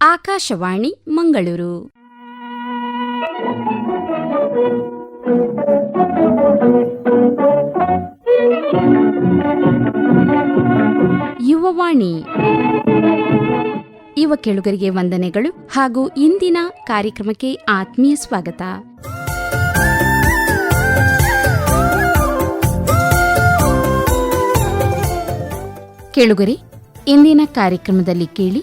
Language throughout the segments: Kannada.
ಆಕಾಶವಾಣಿ ಮಂಗಳೂರು. ಯುವವಾಣಿ. ಯುವ ಕೇಳುಗರಿಗೆ ವಂದನೆಗಳು ಹಾಗೂ ಇಂದಿನ ಕಾರ್ಯಕ್ರಮಕ್ಕೆ ಆತ್ಮೀಯ ಸ್ವಾಗತ. ಕೇಳುಗರೆ, ಇಂದಿನ ಕಾರ್ಯಕ್ರಮದಲ್ಲಿ ಕೇಳಿ,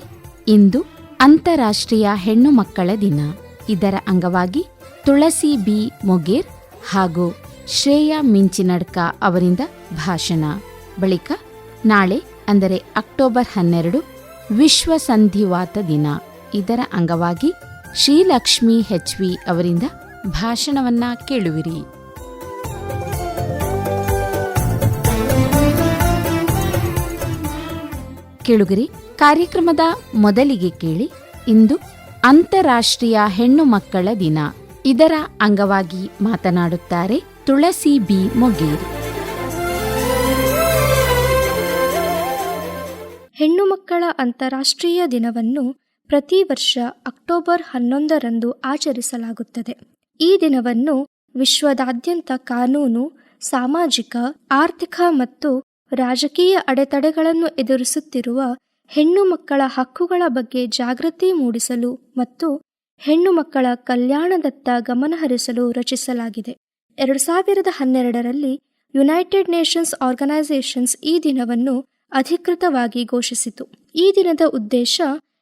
ಇಂದು ಅಂತಾರಾಷ್ಟ್ರೀಯ ಹೆಣ್ಣು ಮಕ್ಕಳ ದಿನ. ಇದರ ಅಂಗವಾಗಿ ತುಳಸಿ ಬಿ ಮೊಗೇರ್ ಹಾಗೂ ಶ್ರೇಯಾ ಮಿಂಚಿನಡ್ಕ ಅವರಿಂದ ಭಾಷಣ. ಬಳಿಕ ನಾಳೆ ಅಂದರೆ ಅಕ್ಟೋಬರ್ 12 ವಿಶ್ವ ಸಂಧಿವಾತ ದಿನ. ಇದರ ಅಂಗವಾಗಿ ಶ್ರೀಲಕ್ಷ್ಮಿ HV ಅವರಿಂದ ಭಾಷಣವನ್ನ ಕೇಳುವಿರಿ. ಕೇಳುಗರಿ, ಕಾರ್ಯಕ್ರಮದ ಮೊದಲಿಗೆ ಕೇಳಿ, ಇಂದು ಅಂತಾರಾಷ್ಟ್ರೀಯ ಹೆಣ್ಣು ಮಕ್ಕಳ ದಿನ. ಇದರ ಅಂಗವಾಗಿ ಮಾತನಾಡುತ್ತಾರೆ ತುಳಸಿ ಬಿ ಮೊಗೇರ್. ಹೆಣ್ಣು ಮಕ್ಕಳ ಅಂತಾರಾಷ್ಟ್ರೀಯ ದಿನವನ್ನು ಪ್ರತಿ ವರ್ಷ ಅಕ್ಟೋಬರ್ 11 ಆಚರಿಸಲಾಗುತ್ತದೆ. ಈ ದಿನವನ್ನು ವಿಶ್ವದಾದ್ಯಂತ ಕಾನೂನು, ಸಾಮಾಜಿಕ, ಆರ್ಥಿಕ ಮತ್ತು ರಾಜಕೀಯ ಅಡೆತಡೆಗಳನ್ನು ಎದುರಿಸುತ್ತಿರುವ ಹೆಣ್ಣು ಮಕ್ಕಳ ಹಕ್ಕುಗಳ ಬಗ್ಗೆ ಜಾಗೃತಿ ಮೂಡಿಸಲು ಮತ್ತು ಹೆಣ್ಣು ಮಕ್ಕಳ ಕಲ್ಯಾಣದತ್ತ ಗಮನಹರಿಸಲು ರಚಿಸಲಾಗಿದೆ. 2012ರಲ್ಲಿ ಯುನೈಟೆಡ್ ನೇಷನ್ಸ್ ಆರ್ಗನೈಸೇಷನ್ಸ್ ಈ ದಿನವನ್ನು ಅಧಿಕೃತವಾಗಿ ಘೋಷಿಸಿತು. ಈ ದಿನದ ಉದ್ದೇಶ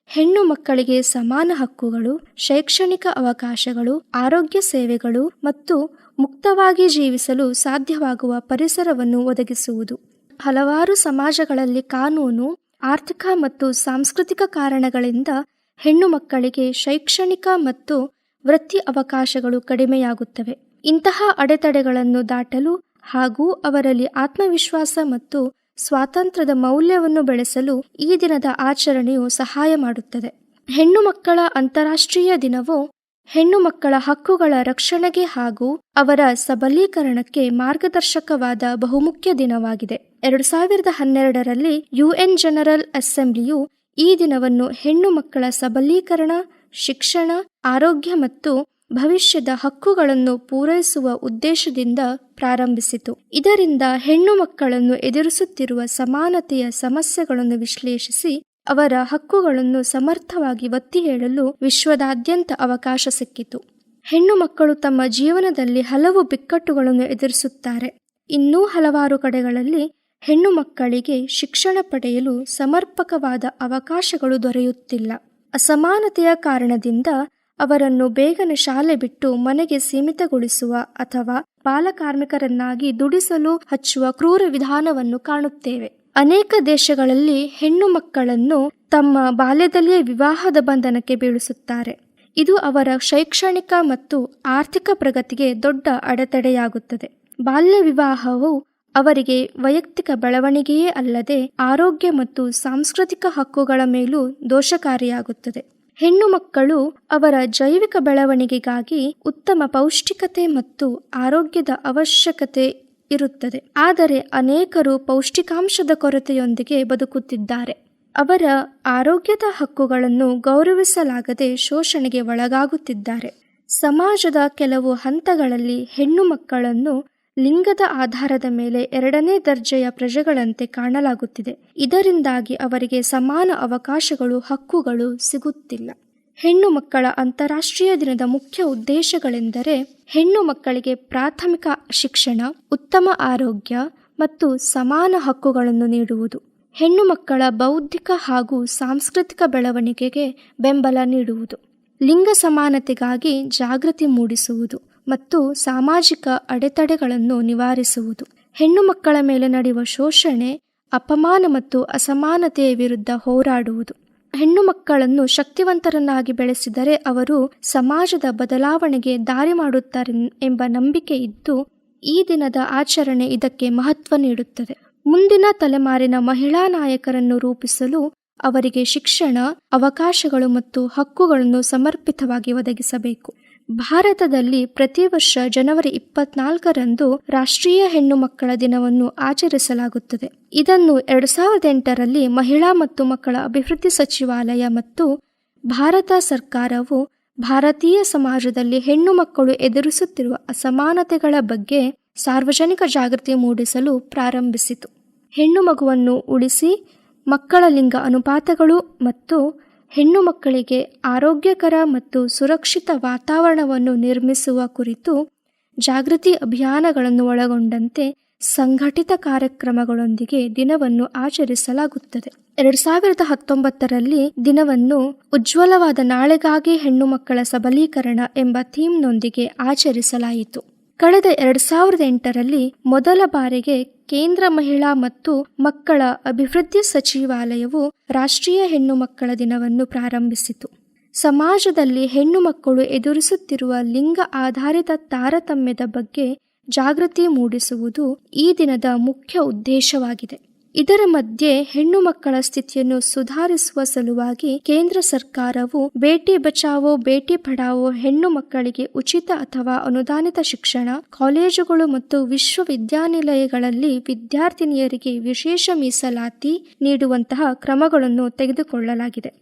ಹೆಣ್ಣು ಮಕ್ಕಳಿಗೆ ಸಮಾನ ಹಕ್ಕುಗಳು, ಶೈಕ್ಷಣಿಕ ಅವಕಾಶಗಳು, ಆರೋಗ್ಯ ಸೇವೆಗಳು ಮತ್ತು ಮುಕ್ತವಾಗಿ ಜೀವಿಸಲು ಸಾಧ್ಯವಾಗುವ ಪರಿಸರವನ್ನು ಒದಗಿಸುವುದು. ಹಲವಾರು ಸಮಾಜಗಳಲ್ಲಿ ಕಾನೂನು, ಆರ್ಥಿಕ ಮತ್ತು ಸಾಂಸ್ಕೃತಿಕ ಕಾರಣಗಳಿಂದ ಹೆಣ್ಣು ಮಕ್ಕಳಿಗೆ ಶೈಕ್ಷಣಿಕ ಮತ್ತು ವೃತ್ತಿ ಅವಕಾಶಗಳು ಕಡಿಮೆಯಾಗುತ್ತವೆ. ಇಂತಹ ಅಡೆತಡೆಗಳನ್ನು ದಾಟಲು ಹಾಗೂ ಅವರಲ್ಲಿ ಆತ್ಮವಿಶ್ವಾಸ ಮತ್ತು ಸ್ವಾತಂತ್ರ್ಯದ ಮೌಲ್ಯವನ್ನು ಬೆಳೆಸಲು ಈ ದಿನದ ಆಚರಣೆಯು ಸಹಾಯ ಮಾಡುತ್ತದೆ. ಹೆಣ್ಣು ಮಕ್ಕಳ ಅಂತಾರಾಷ್ಟ್ರೀಯ ದಿನವು ಹೆಣ್ಣು ಮಕ್ಕಳ ಹಕ್ಕುಗಳ ರಕ್ಷಣೆಗೆ ಹಾಗೂ ಅವರ ಸಬಲೀಕರಣಕ್ಕೆ ಮಾರ್ಗದರ್ಶಕವಾದ ಬಹುಮುಖ್ಯ ದಿನವಾಗಿದೆ. 2012ರಲ್ಲಿ UN ಜನರಲ್ ಅಸೆಂಬ್ಲಿಯು ಈ ದಿನವನ್ನು ಹೆಣ್ಣು ಮಕ್ಕಳ ಸಬಲೀಕರಣ, ಶಿಕ್ಷಣ, ಆರೋಗ್ಯ ಮತ್ತು ಭವಿಷ್ಯದ ಹಕ್ಕುಗಳನ್ನು ಪೂರೈಸುವ ಉದ್ದೇಶದಿಂದ ಪ್ರಾರಂಭಿಸಿತು. ಇದರಿಂದ ಹೆಣ್ಣು ಮಕ್ಕಳನ್ನು ಎದುರಿಸುತ್ತಿರುವ ಸಮಾನತೆಯ ಸಮಸ್ಯೆಗಳನ್ನು ವಿಶ್ಲೇಷಿಸಿ ಅವರ ಹಕ್ಕುಗಳನ್ನು ಸಮರ್ಥವಾಗಿ ಒತ್ತಿ ಹೇಳಲು ವಿಶ್ವದಾದ್ಯಂತ ಅವಕಾಶ ಸಿಕ್ಕಿತು. ಹೆಣ್ಣು ಮಕ್ಕಳು ತಮ್ಮ ಜೀವನದಲ್ಲಿ ಹಲವು ಬಿಕ್ಕಟ್ಟುಗಳನ್ನು ಎದುರಿಸುತ್ತಾರೆ. ಇನ್ನೂ ಹಲವಾರು ಕಡೆಗಳಲ್ಲಿ ಹೆಣ್ಣು ಮಕ್ಕಳಿಗೆ ಶಿಕ್ಷಣ ಪಡೆಯಲು ಸಮರ್ಪಕವಾದ ಅವಕಾಶಗಳು ದೊರೆಯುತ್ತಿಲ್ಲ. ಅಸಮಾನತೆಯ ಕಾರಣದಿಂದ ಅವರನ್ನು ಬೇಗನೆ ಶಾಲೆ ಬಿಟ್ಟು ಮನೆಗೆ ಸೀಮಿತಗೊಳಿಸುವ ಅಥವಾ ಬಾಲಕಾರ್ಮಿಕರನ್ನಾಗಿ ದುಡಿಸಲು ಹಚ್ಚುವ ಕ್ರೂರ ವಿಧಾನವನ್ನು ಕಾಣುತ್ತೇವೆ. ಅನೇಕ ದೇಶಗಳಲ್ಲಿ ಹೆಣ್ಣು ಮಕ್ಕಳನ್ನು ತಮ್ಮ ಬಾಲ್ಯದಲ್ಲಿಯೇ ವಿವಾಹದ ಬಂಧನಕ್ಕೆ ಬೀಳಿಸುತ್ತಾರೆ. ಇದು ಅವರ ಶೈಕ್ಷಣಿಕ ಮತ್ತು ಆರ್ಥಿಕ ಪ್ರಗತಿಗೆ ದೊಡ್ಡ ಅಡೆತಡೆಯಾಗುತ್ತದೆ. ಬಾಲ್ಯ ವಿವಾಹವು ಅವರಿಗೆ ವೈಯಕ್ತಿಕ ಬೆಳವಣಿಗೆಯೇ ಅಲ್ಲದೆ ಆರೋಗ್ಯ ಮತ್ತು ಸಾಂಸ್ಕೃತಿಕ ಹಕ್ಕುಗಳ ಮೇಲೂ ದೋಷಕಾರಿಯಾಗುತ್ತದೆ. ಹೆಣ್ಣು ಮಕ್ಕಳು ಅವರ ಜೈವಿಕ ಬೆಳವಣಿಗೆಗಾಗಿ ಉತ್ತಮ ಪೌಷ್ಟಿಕತೆ ಮತ್ತು ಆರೋಗ್ಯದ ಅವಶ್ಯಕತೆ ಇರುತ್ತದೆ. ಆದರೆ ಅನೇಕರು ಪೌಷ್ಟಿಕಾಂಶದ ಕೊರತೆಯೊಂದಿಗೆ ಬದುಕುತ್ತಿದ್ದಾರೆ. ಅವರ ಆರೋಗ್ಯದ ಹಕ್ಕುಗಳನ್ನು ಗೌರವಿಸಲಾಗದೆ ಶೋಷಣೆಗೆ ಒಳಗಾಗುತ್ತಿದ್ದಾರೆ. ಸಮಾಜದ ಕೆಲವು ಹಂತಗಳಲ್ಲಿ ಹೆಣ್ಣು ಮಕ್ಕಳನ್ನು ಲಿಂಗದ ಆಧಾರದ ಮೇಲೆ 2ನೇ ದರ್ಜೆಯ ಪ್ರಜೆಗಳಂತೆ ಕಾಣಲಾಗುತ್ತಿದೆ. ಇದರಿಂದಾಗಿ ಅವರಿಗೆ ಸಮಾನ ಅವಕಾಶಗಳು, ಹಕ್ಕುಗಳು ಸಿಗುತ್ತಿಲ್ಲ. ಹೆಣ್ಣು ಮಕ್ಕಳ ಅಂತಾರಾಷ್ಟ್ರೀಯ ದಿನದ ಮುಖ್ಯ ಉದ್ದೇಶಗಳೆಂದರೆ ಹೆಣ್ಣು ಮಕ್ಕಳಿಗೆ ಪ್ರಾಥಮಿಕ ಶಿಕ್ಷಣ, ಉತ್ತಮ ಆರೋಗ್ಯ ಮತ್ತು ಸಮಾನ ಹಕ್ಕುಗಳನ್ನು ನೀಡುವುದು, ಹೆಣ್ಣು ಮಕ್ಕಳ ಬೌದ್ಧಿಕ ಹಾಗೂ ಸಾಂಸ್ಕೃತಿಕ ಬೆಳವಣಿಗೆಗೆ ಬೆಂಬಲ ನೀಡುವುದು, ಲಿಂಗ ಸಮಾನತೆಗಾಗಿ ಜಾಗೃತಿ ಮೂಡಿಸುವುದು ಮತ್ತು ಸಾಮಾಜಿಕ ಅಡೆತಡೆಗಳನ್ನು ನಿವಾರಿಸುವುದು, ಹೆಣ್ಣು ಮಕ್ಕಳ ಮೇಲೆ ನಡೆಯುವ ಶೋಷಣೆ, ಅಪಮಾನ ಮತ್ತು ಅಸಮಾನತೆಯ ವಿರುದ್ಧ ಹೋರಾಡುವುದು. ಹೆಣ್ಣು ಮಕ್ಕಳನ್ನು ಶಕ್ತಿವಂತರನ್ನಾಗಿ ಬೆಳೆಸಿದರೆ ಅವರು ಸಮಾಜದ ಬದಲಾವಣೆಗೆ ದಾರಿ ಮಾಡುತ್ತಾರೆ ಎಂಬ ನಂಬಿಕೆ ಇದ್ದು ಈ ದಿನದ ಆಚರಣೆ ಇದಕ್ಕೆ ಮಹತ್ವ ನೀಡುತ್ತದೆ. ಮುಂದಿನ ತಲೆಮಾರಿನ ಮಹಿಳಾ ನಾಯಕರನ್ನು ರೂಪಿಸಲು ಅವರಿಗೆ ಶಿಕ್ಷಣ, ಅವಕಾಶಗಳು ಮತ್ತು ಹಕ್ಕುಗಳನ್ನು ಸಮರ್ಪಿತವಾಗಿ ಒದಗಿಸಬೇಕು. ಭಾರತದಲ್ಲಿ ಪ್ರತಿ ವರ್ಷ ಜನವರಿ 24ರಂದು ರಾಷ್ಟ್ರೀಯ ಹೆಣ್ಣು ಮಕ್ಕಳ ದಿನವನ್ನು ಆಚರಿಸಲಾಗುತ್ತದೆ. ಇದನ್ನು 2008ರಲ್ಲಿ ಮಹಿಳಾ ಮತ್ತು ಮಕ್ಕಳ ಅಭಿವೃದ್ಧಿ ಸಚಿವಾಲಯ ಮತ್ತು ಭಾರತ ಸರ್ಕಾರವು ಭಾರತೀಯ ಸಮಾಜದಲ್ಲಿ ಹೆಣ್ಣು ಮಕ್ಕಳು ಎದುರಿಸುತ್ತಿರುವ ಅಸಮಾನತೆಗಳ ಬಗ್ಗೆ ಸಾರ್ವಜನಿಕ ಜಾಗೃತಿ ಮೂಡಿಸಲು ಪ್ರಾರಂಭಿಸಿತು. ಹೆಣ್ಣು ಮಗುವನ್ನು ಉಳಿಸಿ, ಮಕ್ಕಳ ಲಿಂಗ ಅನುಪಾತಗಳು ಮತ್ತು ಹೆಣ್ಣು ಮಕ್ಕಳಿಗೆ ಆರೋಗ್ಯಕರ ಮತ್ತು ಸುರಕ್ಷಿತ ವಾತಾವರಣವನ್ನು ನಿರ್ಮಿಸುವ ಕುರಿತು ಜಾಗೃತಿ ಅಭಿಯಾನಗಳನ್ನು ಒಳಗೊಂಡಂತೆ ಸಂಘಟಿತ ಕಾರ್ಯಕ್ರಮಗಳೊಂದಿಗೆ ದಿನವನ್ನು ಆಚರಿಸಲಾಗುತ್ತದೆ. 2019ರಲ್ಲಿ ದಿನವನ್ನು ಉಜ್ವಲವಾದ ನಾಳೆಗಾಗಿ ಹೆಣ್ಣು ಮಕ್ಕಳ ಸಬಲೀಕರಣ ಎಂಬ ಥೀಮ್ನೊಂದಿಗೆ ಆಚರಿಸಲಾಯಿತು. ಕಳೆದ 2008ರಲ್ಲಿ ಮೊದಲ ಬಾರಿಗೆ ಕೇಂದ್ರ ಮಹಿಳಾ ಮತ್ತು ಮಕ್ಕಳ ಅಭಿವೃದ್ಧಿ ಸಚಿವಾಲಯವು ರಾಷ್ಟ್ರೀಯ ಹೆಣ್ಣು ಮಕ್ಕಳ ದಿನವನ್ನು ಪ್ರಾರಂಭಿಸಿತು. ಸಮಾಜದಲ್ಲಿ ಹೆಣ್ಣು ಮಕ್ಕಳು ಎದುರಿಸುತ್ತಿರುವ ಲಿಂಗ ಆಧಾರಿತ ತಾರತಮ್ಯದ ಬಗ್ಗೆ ಜಾಗೃತಿ ಮೂಡಿಸುವುದು ಈ ದಿನದ ಮುಖ್ಯ ಉದ್ದೇಶವಾಗಿದೆ. ಇದರ ಮಧ್ಯೆ ಹೆಣ್ಣು ಮಕ್ಕಳ ಸ್ಥಿತಿಯನ್ನು ಸುಧಾರಿಸುವ ಸಲುವಾಗಿ ಕೇಂದ್ರ ಸರ್ಕಾರವು ಬೇಟಿ ಬಚಾವೋ ಬೇಟಿ ಪಢಾವೋ, ಹೆಣ್ಣು ಮಕ್ಕಳಿಗೆ ಉಚಿತ ಅಥವಾ ಅನುದಾನಿತ ಶಿಕ್ಷಣ, ಕಾಲೇಜುಗಳು ಮತ್ತು ವಿಶ್ವವಿದ್ಯಾನಿಲಯಗಳಲ್ಲಿ ವಿದ್ಯಾರ್ಥಿನಿಯರಿಗೆ ವಿಶೇಷ ಮೀಸಲಾತಿ ನೀಡುವಂತಹ ಕ್ರಮಗಳನ್ನು ತೆಗೆದುಕೊಳ್ಳಲಾಗಿದೆ.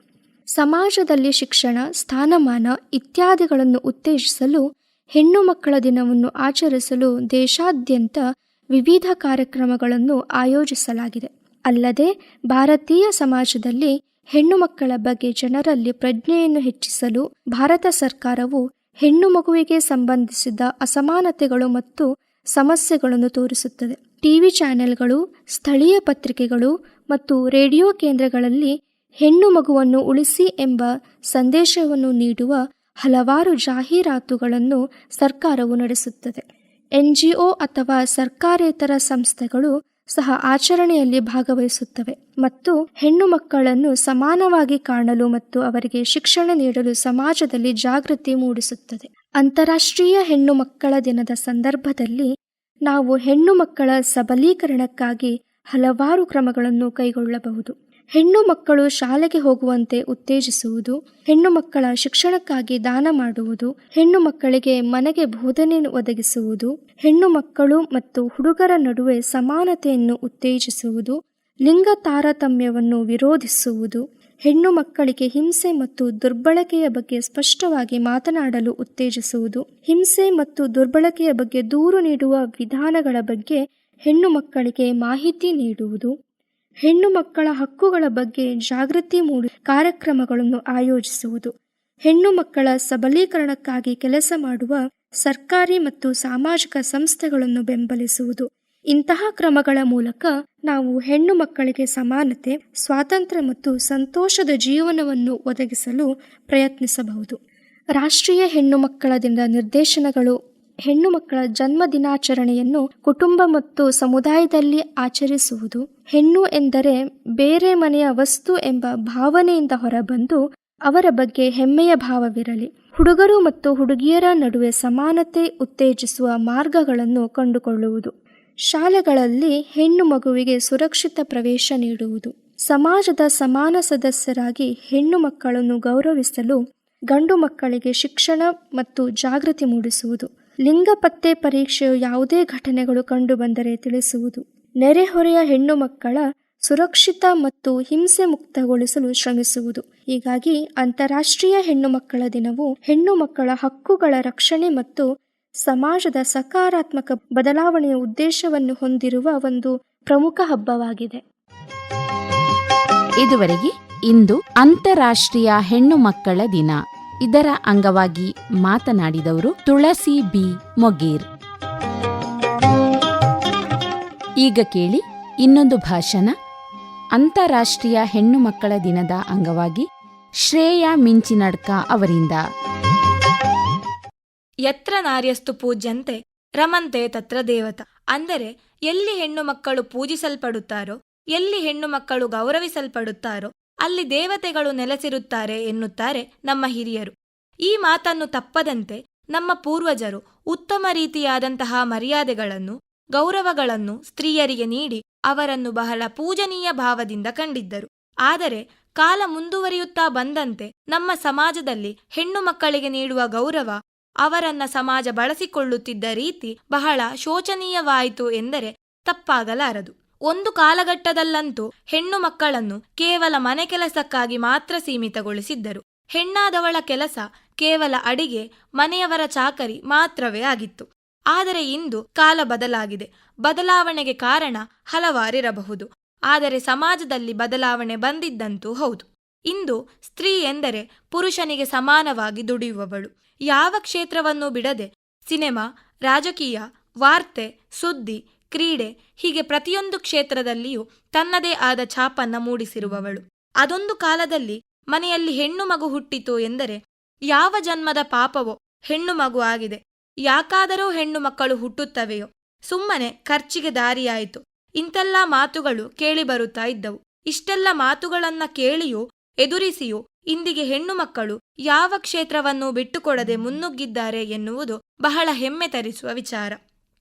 ಸಮಾಜದಲ್ಲಿ ಶಿಕ್ಷಣ, ಸ್ಥಾನಮಾನ ಇತ್ಯಾದಿಗಳನ್ನು ಉತ್ತೇಜಿಸಲು ಹೆಣ್ಣು ಮಕ್ಕಳ ದಿನವನ್ನು ಆಚರಿಸಲು ದೇಶಾದ್ಯಂತ ವಿವಿಧ ಕಾರ್ಯಕ್ರಮಗಳನ್ನು ಆಯೋಜಿಸಲಾಗಿದೆ. ಅಲ್ಲದೆ ಭಾರತೀಯ ಸಮಾಜದಲ್ಲಿ ಹೆಣ್ಣು ಮಕ್ಕಳ ಬಗ್ಗೆ ಜನರಲ್ಲಿ ಪ್ರಜ್ಞೆಯನ್ನು ಹೆಚ್ಚಿಸಲು ಭಾರತ ಸರ್ಕಾರವು ಹೆಣ್ಣು ಮಗುವಿಗೆ ಸಂಬಂಧಿಸಿದ ಅಸಮಾನತೆಗಳು ಮತ್ತು ಸಮಸ್ಯೆಗಳನ್ನು ತೋರಿಸುತ್ತದೆ. ಟಿವಿ ಚಾನೆಲ್ಗಳು, ಸ್ಥಳೀಯ ಪತ್ರಿಕೆಗಳು ಮತ್ತು ರೇಡಿಯೋ ಕೇಂದ್ರಗಳಲ್ಲಿ ಹೆಣ್ಣು ಮಗುವನ್ನು ಉಳಿಸಿ ಎಂಬ ಸಂದೇಶವನ್ನು ನೀಡುವ ಹಲವಾರು ಜಾಹೀರಾತುಗಳನ್ನು ಸರ್ಕಾರವು ನಡೆಸುತ್ತದೆ. NGO ಅಥವಾ ಸರ್ಕಾರೇತರ ಸಂಸ್ಥೆಗಳು ಸಹ ಆಚರಣೆಯಲ್ಲಿ ಭಾಗವಹಿಸುತ್ತವೆ ಮತ್ತು ಹೆಣ್ಣು ಮಕ್ಕಳನ್ನು ಸಮಾನವಾಗಿ ಕಾಣಲು ಮತ್ತು ಅವರಿಗೆ ಶಿಕ್ಷಣ ನೀಡಲು ಸಮಾಜದಲ್ಲಿ ಜಾಗೃತಿ ಮೂಡಿಸುತ್ತದೆ. ಅಂತಾರಾಷ್ಟ್ರೀಯ ಹೆಣ್ಣು ಮಕ್ಕಳ ದಿನದ ಸಂದರ್ಭದಲ್ಲಿ ನಾವು ಹೆಣ್ಣು ಮಕ್ಕಳ ಸಬಲೀಕರಣಕ್ಕಾಗಿ ಹಲವಾರು ಕ್ರಮಗಳನ್ನು ಕೈಗೊಳ್ಳಬಹುದು. ಹೆಣ್ಣು ಮಕ್ಕಳು ಶಾಲೆಗೆ ಹೋಗುವಂತೆ ಉತ್ತೇಜಿಸುವುದು, ಹೆಣ್ಣು ಮಕ್ಕಳ ಶಿಕ್ಷಣಕ್ಕಾಗಿ ದಾನ ಮಾಡುವುದು, ಹೆಣ್ಣು ಮಕ್ಕಳಿಗೆ ಮನೆಗೆ ಬೋಧನೆ ಒದಗಿಸುವುದು, ಹೆಣ್ಣು ಮಕ್ಕಳು ಮತ್ತು ಹುಡುಗರ ನಡುವೆ ಸಮಾನತೆಯನ್ನು ಉತ್ತೇಜಿಸುವುದು, ಲಿಂಗ ತಾರತಮ್ಯವನ್ನು ವಿರೋಧಿಸುವುದು, ಹೆಣ್ಣು ಮಕ್ಕಳಿಗೆ ಹಿಂಸೆ ಮತ್ತು ದುರ್ಬಳಕೆಯ ಬಗ್ಗೆ ಸ್ಪಷ್ಟವಾಗಿ ಮಾತನಾಡಲು ಉತ್ತೇಜಿಸುವುದು, ಹಿಂಸೆ ಮತ್ತು ದುರ್ಬಳಕೆಯ ಬಗ್ಗೆ ದೂರು ನೀಡುವ ವಿಧಾನಗಳ ಬಗ್ಗೆ ಹೆಣ್ಣು ಮಕ್ಕಳಿಗೆ ಮಾಹಿತಿ ನೀಡುವುದು, ಹೆಣ್ಣು ಮಕ್ಕಳ ಹಕ್ಕುಗಳ ಬಗ್ಗೆ ಜಾಗೃತಿ ಮೂಡಿ ಕಾರ್ಯಕ್ರಮಗಳನ್ನು ಆಯೋಜಿಸುವುದು, ಹೆಣ್ಣು ಮಕ್ಕಳ ಸಬಲೀಕರಣಕ್ಕಾಗಿ ಕೆಲಸ ಮಾಡುವ ಸರ್ಕಾರಿ ಮತ್ತು ಸಾಮಾಜಿಕ ಸಂಸ್ಥೆಗಳನ್ನು ಬೆಂಬಲಿಸುವುದು. ಇಂತಹ ಕ್ರಮಗಳ ಮೂಲಕ ನಾವು ಹೆಣ್ಣು ಮಕ್ಕಳಿಗೆ ಸಮಾನತೆ, ಸ್ವಾತಂತ್ರ್ಯ ಮತ್ತು ಸಂತೋಷದ ಜೀವನವನ್ನು ಒದಗಿಸಲು ಪ್ರಯತ್ನಿಸಬಹುದು. ರಾಷ್ಟ್ರೀಯ ಹೆಣ್ಣು ಮಕ್ಕಳ ದಿನದ ನಿರ್ದೇಶನಗಳು: ಹೆಣ್ಣು ಮಕ್ಕಳ ಜನ್ಮ ದಿನಾಚರಣೆಯನ್ನು ಕುಟುಂಬ ಮತ್ತು ಸಮುದಾಯದಲ್ಲಿ ಆಚರಿಸುವುದು. ಹೆಣ್ಣು ಎಂದರೆ ಬೇರೆ ಮನೆಯ ವಸ್ತು ಎಂಬ ಭಾವನೆಯಿಂದ ಹೊರಬಂದು ಅವರ ಬಗ್ಗೆ ಹೆಮ್ಮೆಯ ಭಾವವಿರಲಿ. ಹುಡುಗರು ಮತ್ತು ಹುಡುಗಿಯರ ನಡುವೆ ಸಮಾನತೆ ಉತ್ತೇಜಿಸುವ ಮಾರ್ಗಗಳನ್ನು ಕಂಡುಕೊಳ್ಳುವುದು. ಶಾಲೆಗಳಲ್ಲಿ ಹೆಣ್ಣು ಮಗುವಿಗೆ ಸುರಕ್ಷಿತ ಪ್ರವೇಶ ನೀಡುವುದು. ಸಮಾಜದ ಸಮಾನ ಸದಸ್ಯರಾಗಿ ಹೆಣ್ಣು ಮಕ್ಕಳನ್ನು ಗೌರವಿಸಲು ಗಂಡು ಮಕ್ಕಳಿಗೆ ಶಿಕ್ಷಣ ಮತ್ತು ಜಾಗೃತಿ ಮೂಡಿಸುವುದು. ಲಿಂಗ ಪತ್ತೆ ಪರೀಕ್ಷೆಯು ಯಾವುದೇ ಘಟನೆಗಳು ಕಂಡುಬಂದರೆ ತಿಳಿಸುವುದು. ನೆರೆಹೊರೆಯ ಹೆಣ್ಣು ಮಕ್ಕಳ ಸುರಕ್ಷಿತ ಮತ್ತು ಹಿಂಸೆ ಮುಕ್ತಗೊಳಿಸಲು ಶ್ರಮಿಸುವುದು. ಹೀಗಾಗಿ ಅಂತಾರಾಷ್ಟ್ರೀಯ ಹೆಣ್ಣು ಮಕ್ಕಳ ದಿನವು ಹೆಣ್ಣು ಮಕ್ಕಳ ಹಕ್ಕುಗಳ ರಕ್ಷಣೆ ಮತ್ತು ಸಮಾಜದ ಸಕಾರಾತ್ಮಕ ಬದಲಾವಣೆಯ ಉದ್ದೇಶವನ್ನು ಹೊಂದಿರುವ ಒಂದು ಪ್ರಮುಖ ಹಬ್ಬವಾಗಿದೆ. ಇದುವರೆಗೆ ಇಂದು ಅಂತಾರಾಷ್ಟ್ರೀಯ ಹೆಣ್ಣು ಮಕ್ಕಳ ದಿನ, ಇದರ ಅಂಗವಾಗಿ ಮಾತನಾಡಿದವರು ತುಳಸಿ ಬಿ ಮೊಗೇರ್. ಈಗ ಕೇಳಿ ಇನ್ನೊಂದು ಭಾಷಣ. ಅಂತಾರಾಷ್ಟ್ರೀಯ ಹೆಣ್ಣು ಮಕ್ಕಳ ದಿನದ ಅಂಗವಾಗಿ ಶ್ರೇಯಾ ಮಿಂಚಿನಡ್ಕ ಅವರಿಂದ. ಯತ್ರ ನಾರ್ಯಸ್ತು ಪೂಜ್ಯಂತೆ ರಮಂತೆ ತತ್ರ ದೇವತ. ಅಂದರೆ ಎಲ್ಲಿ ಹೆಣ್ಣು ಮಕ್ಕಳು ಪೂಜಿಸಲ್ಪಡುತ್ತಾರೋ, ಎಲ್ಲಿ ಹೆಣ್ಣು ಮಕ್ಕಳು ಗೌರವಿಸಲ್ಪಡುತ್ತಾರೋ ಅಲ್ಲಿ ದೇವತೆಗಳು ನೆಲೆಸಿರುತ್ತಾರೆ ಎನ್ನುತ್ತಾರೆ ನಮ್ಮ ಹಿರಿಯರು. ಈ ಮಾತನ್ನು ತಪ್ಪದಂತೆ ನಮ್ಮ ಪೂರ್ವಜರು ಉತ್ತಮ ರೀತಿಯಾದಂತಹ ಮರ್ಯಾದೆಗಳನ್ನು, ಗೌರವಗಳನ್ನು ಸ್ತ್ರೀಯರಿಗೆ ನೀಡಿ ಅವರನ್ನು ಬಹಳ ಪೂಜನೀಯ ಭಾವದಿಂದ ಕಂಡಿದ್ದರು. ಆದರೆ ಕಾಲ ಮುಂದುವರಿಯುತ್ತಾ ಬಂದಂತೆ ನಮ್ಮ ಸಮಾಜದಲ್ಲಿ ಹೆಣ್ಣು ಮಕ್ಕಳಿಗೆ ನೀಡುವ ಗೌರವ, ಅವರನ್ನ ಸಮಾಜ ಬಳಸಿಕೊಳ್ಳುತ್ತಿದ್ದ ರೀತಿ ಬಹಳ ಶೋಚನೀಯವಾಯಿತು ಎಂದರೆ ತಪ್ಪಾಗಲಾರದು. ಒಂದು ಕಾಲಘಟ್ಟದಲ್ಲಂತೂ ಹೆಣ್ಣು ಮಕ್ಕಳನ್ನು ಕೇವಲ ಮನೆ ಕೆಲಸಕ್ಕಾಗಿ ಮಾತ್ರ ಸೀಮಿತಗೊಳಿಸಿದ್ದರು. ಹೆಣ್ಣಾದವಳ ಕೆಲಸ ಕೇವಲ ಅಡಿಗೆ, ಮನೆಯವರ ಚಾಕರಿ ಮಾತ್ರವೇ ಆಗಿತ್ತು. ಆದರೆ ಇಂದು ಕಾಲ ಬದಲಾಗಿದೆ. ಬದಲಾವಣೆಗೆ ಕಾರಣ ಹಲವಾರಿರಬಹುದು. ಆದರೆ ಸಮಾಜದಲ್ಲಿ ಬದಲಾವಣೆ ಬಂದಿದ್ದಂತೂ ಹೌದು. ಇಂದು ಸ್ತ್ರೀ ಎಂದರೆ ಪುರುಷನಿಗೆ ಸಮಾನವಾಗಿ ದುಡಿಯುವವಳು. ಯಾವ ಕ್ಷೇತ್ರವನ್ನು ಬಿಡದೆ ಸಿನೆಮಾ, ರಾಜಕೀಯ, ವಾರ್ತೆ, ಸುದ್ದಿ, ಕ್ರೀಡೆ ಹೀಗೆ ಪ್ರತಿಯೊಂದು ಕ್ಷೇತ್ರದಲ್ಲಿಯೂ ತನ್ನದೇ ಆದ ಛಾಪನ್ನ ಮೂಡಿಸಿರುವವಳು. ಅದೊಂದು ಕಾಲದಲ್ಲಿ ಮನೆಯಲ್ಲಿ ಹೆಣ್ಣು ಮಗು ಹುಟ್ಟಿತು ಎಂದರೆ ಯಾವ ಜನ್ಮದ ಪಾಪವೋ ಹೆಣ್ಣು ಮಗು ಆಗಿದೆ, ಯಾಕಾದರೂ ಹೆಣ್ಣು ಮಕ್ಕಳು ಹುಟ್ಟುತ್ತವೆಯೋ, ಸುಮ್ಮನೆ ಖರ್ಚಿಗೆ ದಾರಿಯಾಯಿತು, ಇಂತೆಲ್ಲ ಮಾತುಗಳು ಕೇಳಿಬರುತ್ತಾ ಇದ್ದವು. ಇಷ್ಟೆಲ್ಲ ಮಾತುಗಳನ್ನ ಕೇಳಿಯೂ ಎದುರಿಸಿಯೂ ಇಂದಿಗೆ ಹೆಣ್ಣು ಮಕ್ಕಳು ಯಾವ ಕ್ಷೇತ್ರವನ್ನೂ ಬಿಟ್ಟುಕೊಡದೆ ಮುನ್ನುಗ್ಗಿದ್ದಾರೆ ಎನ್ನುವುದು ಬಹಳ ಹೆಮ್ಮೆ ತರಿಸುವ ವಿಚಾರ.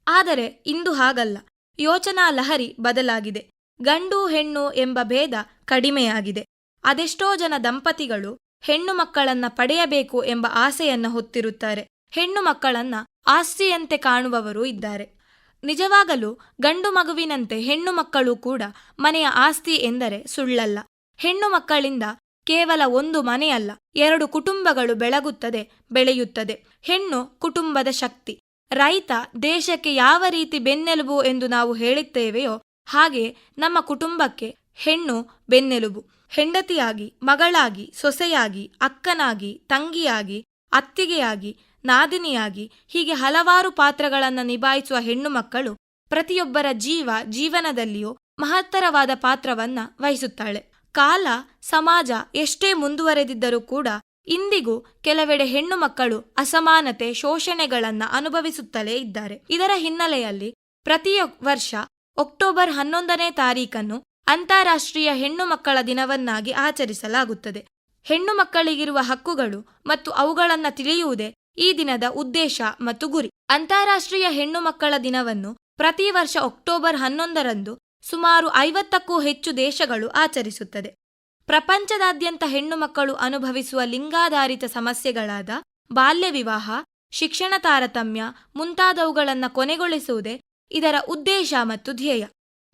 ಆದರೆ ಇಂದು ಹಾಗಲ್ಲ. ಯೋಚನಾ ಲಹರಿ ಬದಲಾಗಿದೆ. ಗಂಡು ಹೆಣ್ಣು ಎಂಬ ಭೇದ ಕಡಿಮೆಯಾಗಿದೆ. ಅದೆಷ್ಟೋ ಜನ ದಂಪತಿಗಳು ಹೆಣ್ಣು ಮಕ್ಕಳನ್ನ ಪಡೆಯಬೇಕು ಎಂಬ ಆಸೆಯನ್ನ ಹೊತ್ತಿರುತ್ತಾರೆ. ಹೆಣ್ಣು ಮಕ್ಕಳನ್ನ ಆಸ್ತಿಯಂತೆ ಕಾಣುವವರು ಇದ್ದಾರೆ. ನಿಜವಾಗಲೂ ಗಂಡು ಮಗುವಿನಂತೆ ಹೆಣ್ಣು ಮಕ್ಕಳು ಕೂಡ ಮನೆಯ ಆಸ್ತಿ ಎಂದರೆ ಸುಳ್ಳಲ್ಲ. ಹೆಣ್ಣು ಮಕ್ಕಳಿಂದ ಕೇವಲ ಒಂದು ಮನೆಯಲ್ಲ, 2 ಕುಟುಂಬಗಳು ಬೆಳಗುತ್ತದೆ, ಬೆಳೆಯುತ್ತದೆ. ಹೆಣ್ಣು ಕುಟುಂಬದ ಶಕ್ತಿ. ರೈತ ದೇಶಕ್ಕೆ ಯಾವ ರೀತಿ ಬೆನ್ನೆಲುಬು ಎಂದು ನಾವು ಹೇಳುತ್ತೇವೆಯೋ ಹಾಗೆ ನಮ್ಮ ಕುಟುಂಬಕ್ಕೆ ಹೆಣ್ಣು ಬೆನ್ನೆಲುಬು. ಹೆಂಡತಿಯಾಗಿ, ಮಗಳಾಗಿ, ಸೊಸೆಯಾಗಿ, ಅಕ್ಕನಾಗಿ, ತಂಗಿಯಾಗಿ, ಅತ್ತಿಗೆಯಾಗಿ, ನಾದಿನಿಯಾಗಿ ಹೀಗೆ ಹಲವಾರು ಪಾತ್ರಗಳನ್ನು ನಿಭಾಯಿಸುವ ಹೆಣ್ಣು ಮಕ್ಕಳು ಪ್ರತಿಯೊಬ್ಬರ ಜೀವನದಲ್ಲಿಯೂ ಮಹತ್ತರವಾದ ಪಾತ್ರವನ್ನ ವಹಿಸುತ್ತಾಳೆ. ಕಾಲ, ಸಮಾಜ ಎಷ್ಟೇ ಮುಂದುವರೆದಿದ್ದರೂ ಕೂಡ ಇಂದಿಗೂ ಕೆಲವೆಡೆ ಹೆಣ್ಣು ಮಕ್ಕಳು ಅಸಮಾನತೆ, ಶೋಷಣೆಗಳನ್ನ ಅನುಭವಿಸುತ್ತಲೇ ಇದ್ದಾರೆ. ಇದರ ಹಿನ್ನೆಲೆಯಲ್ಲಿ ಪ್ರತಿ ವರ್ಷ ಅಕ್ಟೋಬರ್ 11ನೇ ತಾರೀಖನ್ನು ಅಂತಾರಾಷ್ಟ್ರೀಯ ಹೆಣ್ಣು ಮಕ್ಕಳ ದಿನವನ್ನಾಗಿ ಆಚರಿಸಲಾಗುತ್ತದೆ. ಹೆಣ್ಣು ಮಕ್ಕಳಿಗಿರುವ ಹಕ್ಕುಗಳು ಮತ್ತು ಅವುಗಳನ್ನು ತಿಳಿಯುವುದೇ ಈ ದಿನದ ಉದ್ದೇಶ ಮತ್ತು ಗುರಿ. ಅಂತಾರಾಷ್ಟ್ರೀಯ ಹೆಣ್ಣು ಮಕ್ಕಳ ದಿನವನ್ನು ಪ್ರತಿ ವರ್ಷ ಅಕ್ಟೋಬರ್ 11ರಂದು ಸುಮಾರು 50ಕ್ಕೂ ಹೆಚ್ಚು ದೇಶಗಳು ಆಚರಿಸುತ್ತದೆ. ಪ್ರಪಂಚದಾದ್ಯಂತ ಹೆಣ್ಣು ಮಕ್ಕಳು ಅನುಭವಿಸುವ ಲಿಂಗಾಧಾರಿತ ಸಮಸ್ಯೆಗಳಾದ ಬಾಲ್ಯ ವಿವಾಹ, ಶಿಕ್ಷಣ ತಾರತಮ್ಯ ಮುಂತಾದವುಗಳನ್ನು ಕೊನೆಗೊಳಿಸುವುದೇ ಇದರ ಉದ್ದೇಶ ಮತ್ತು ಧ್ಯೇಯ.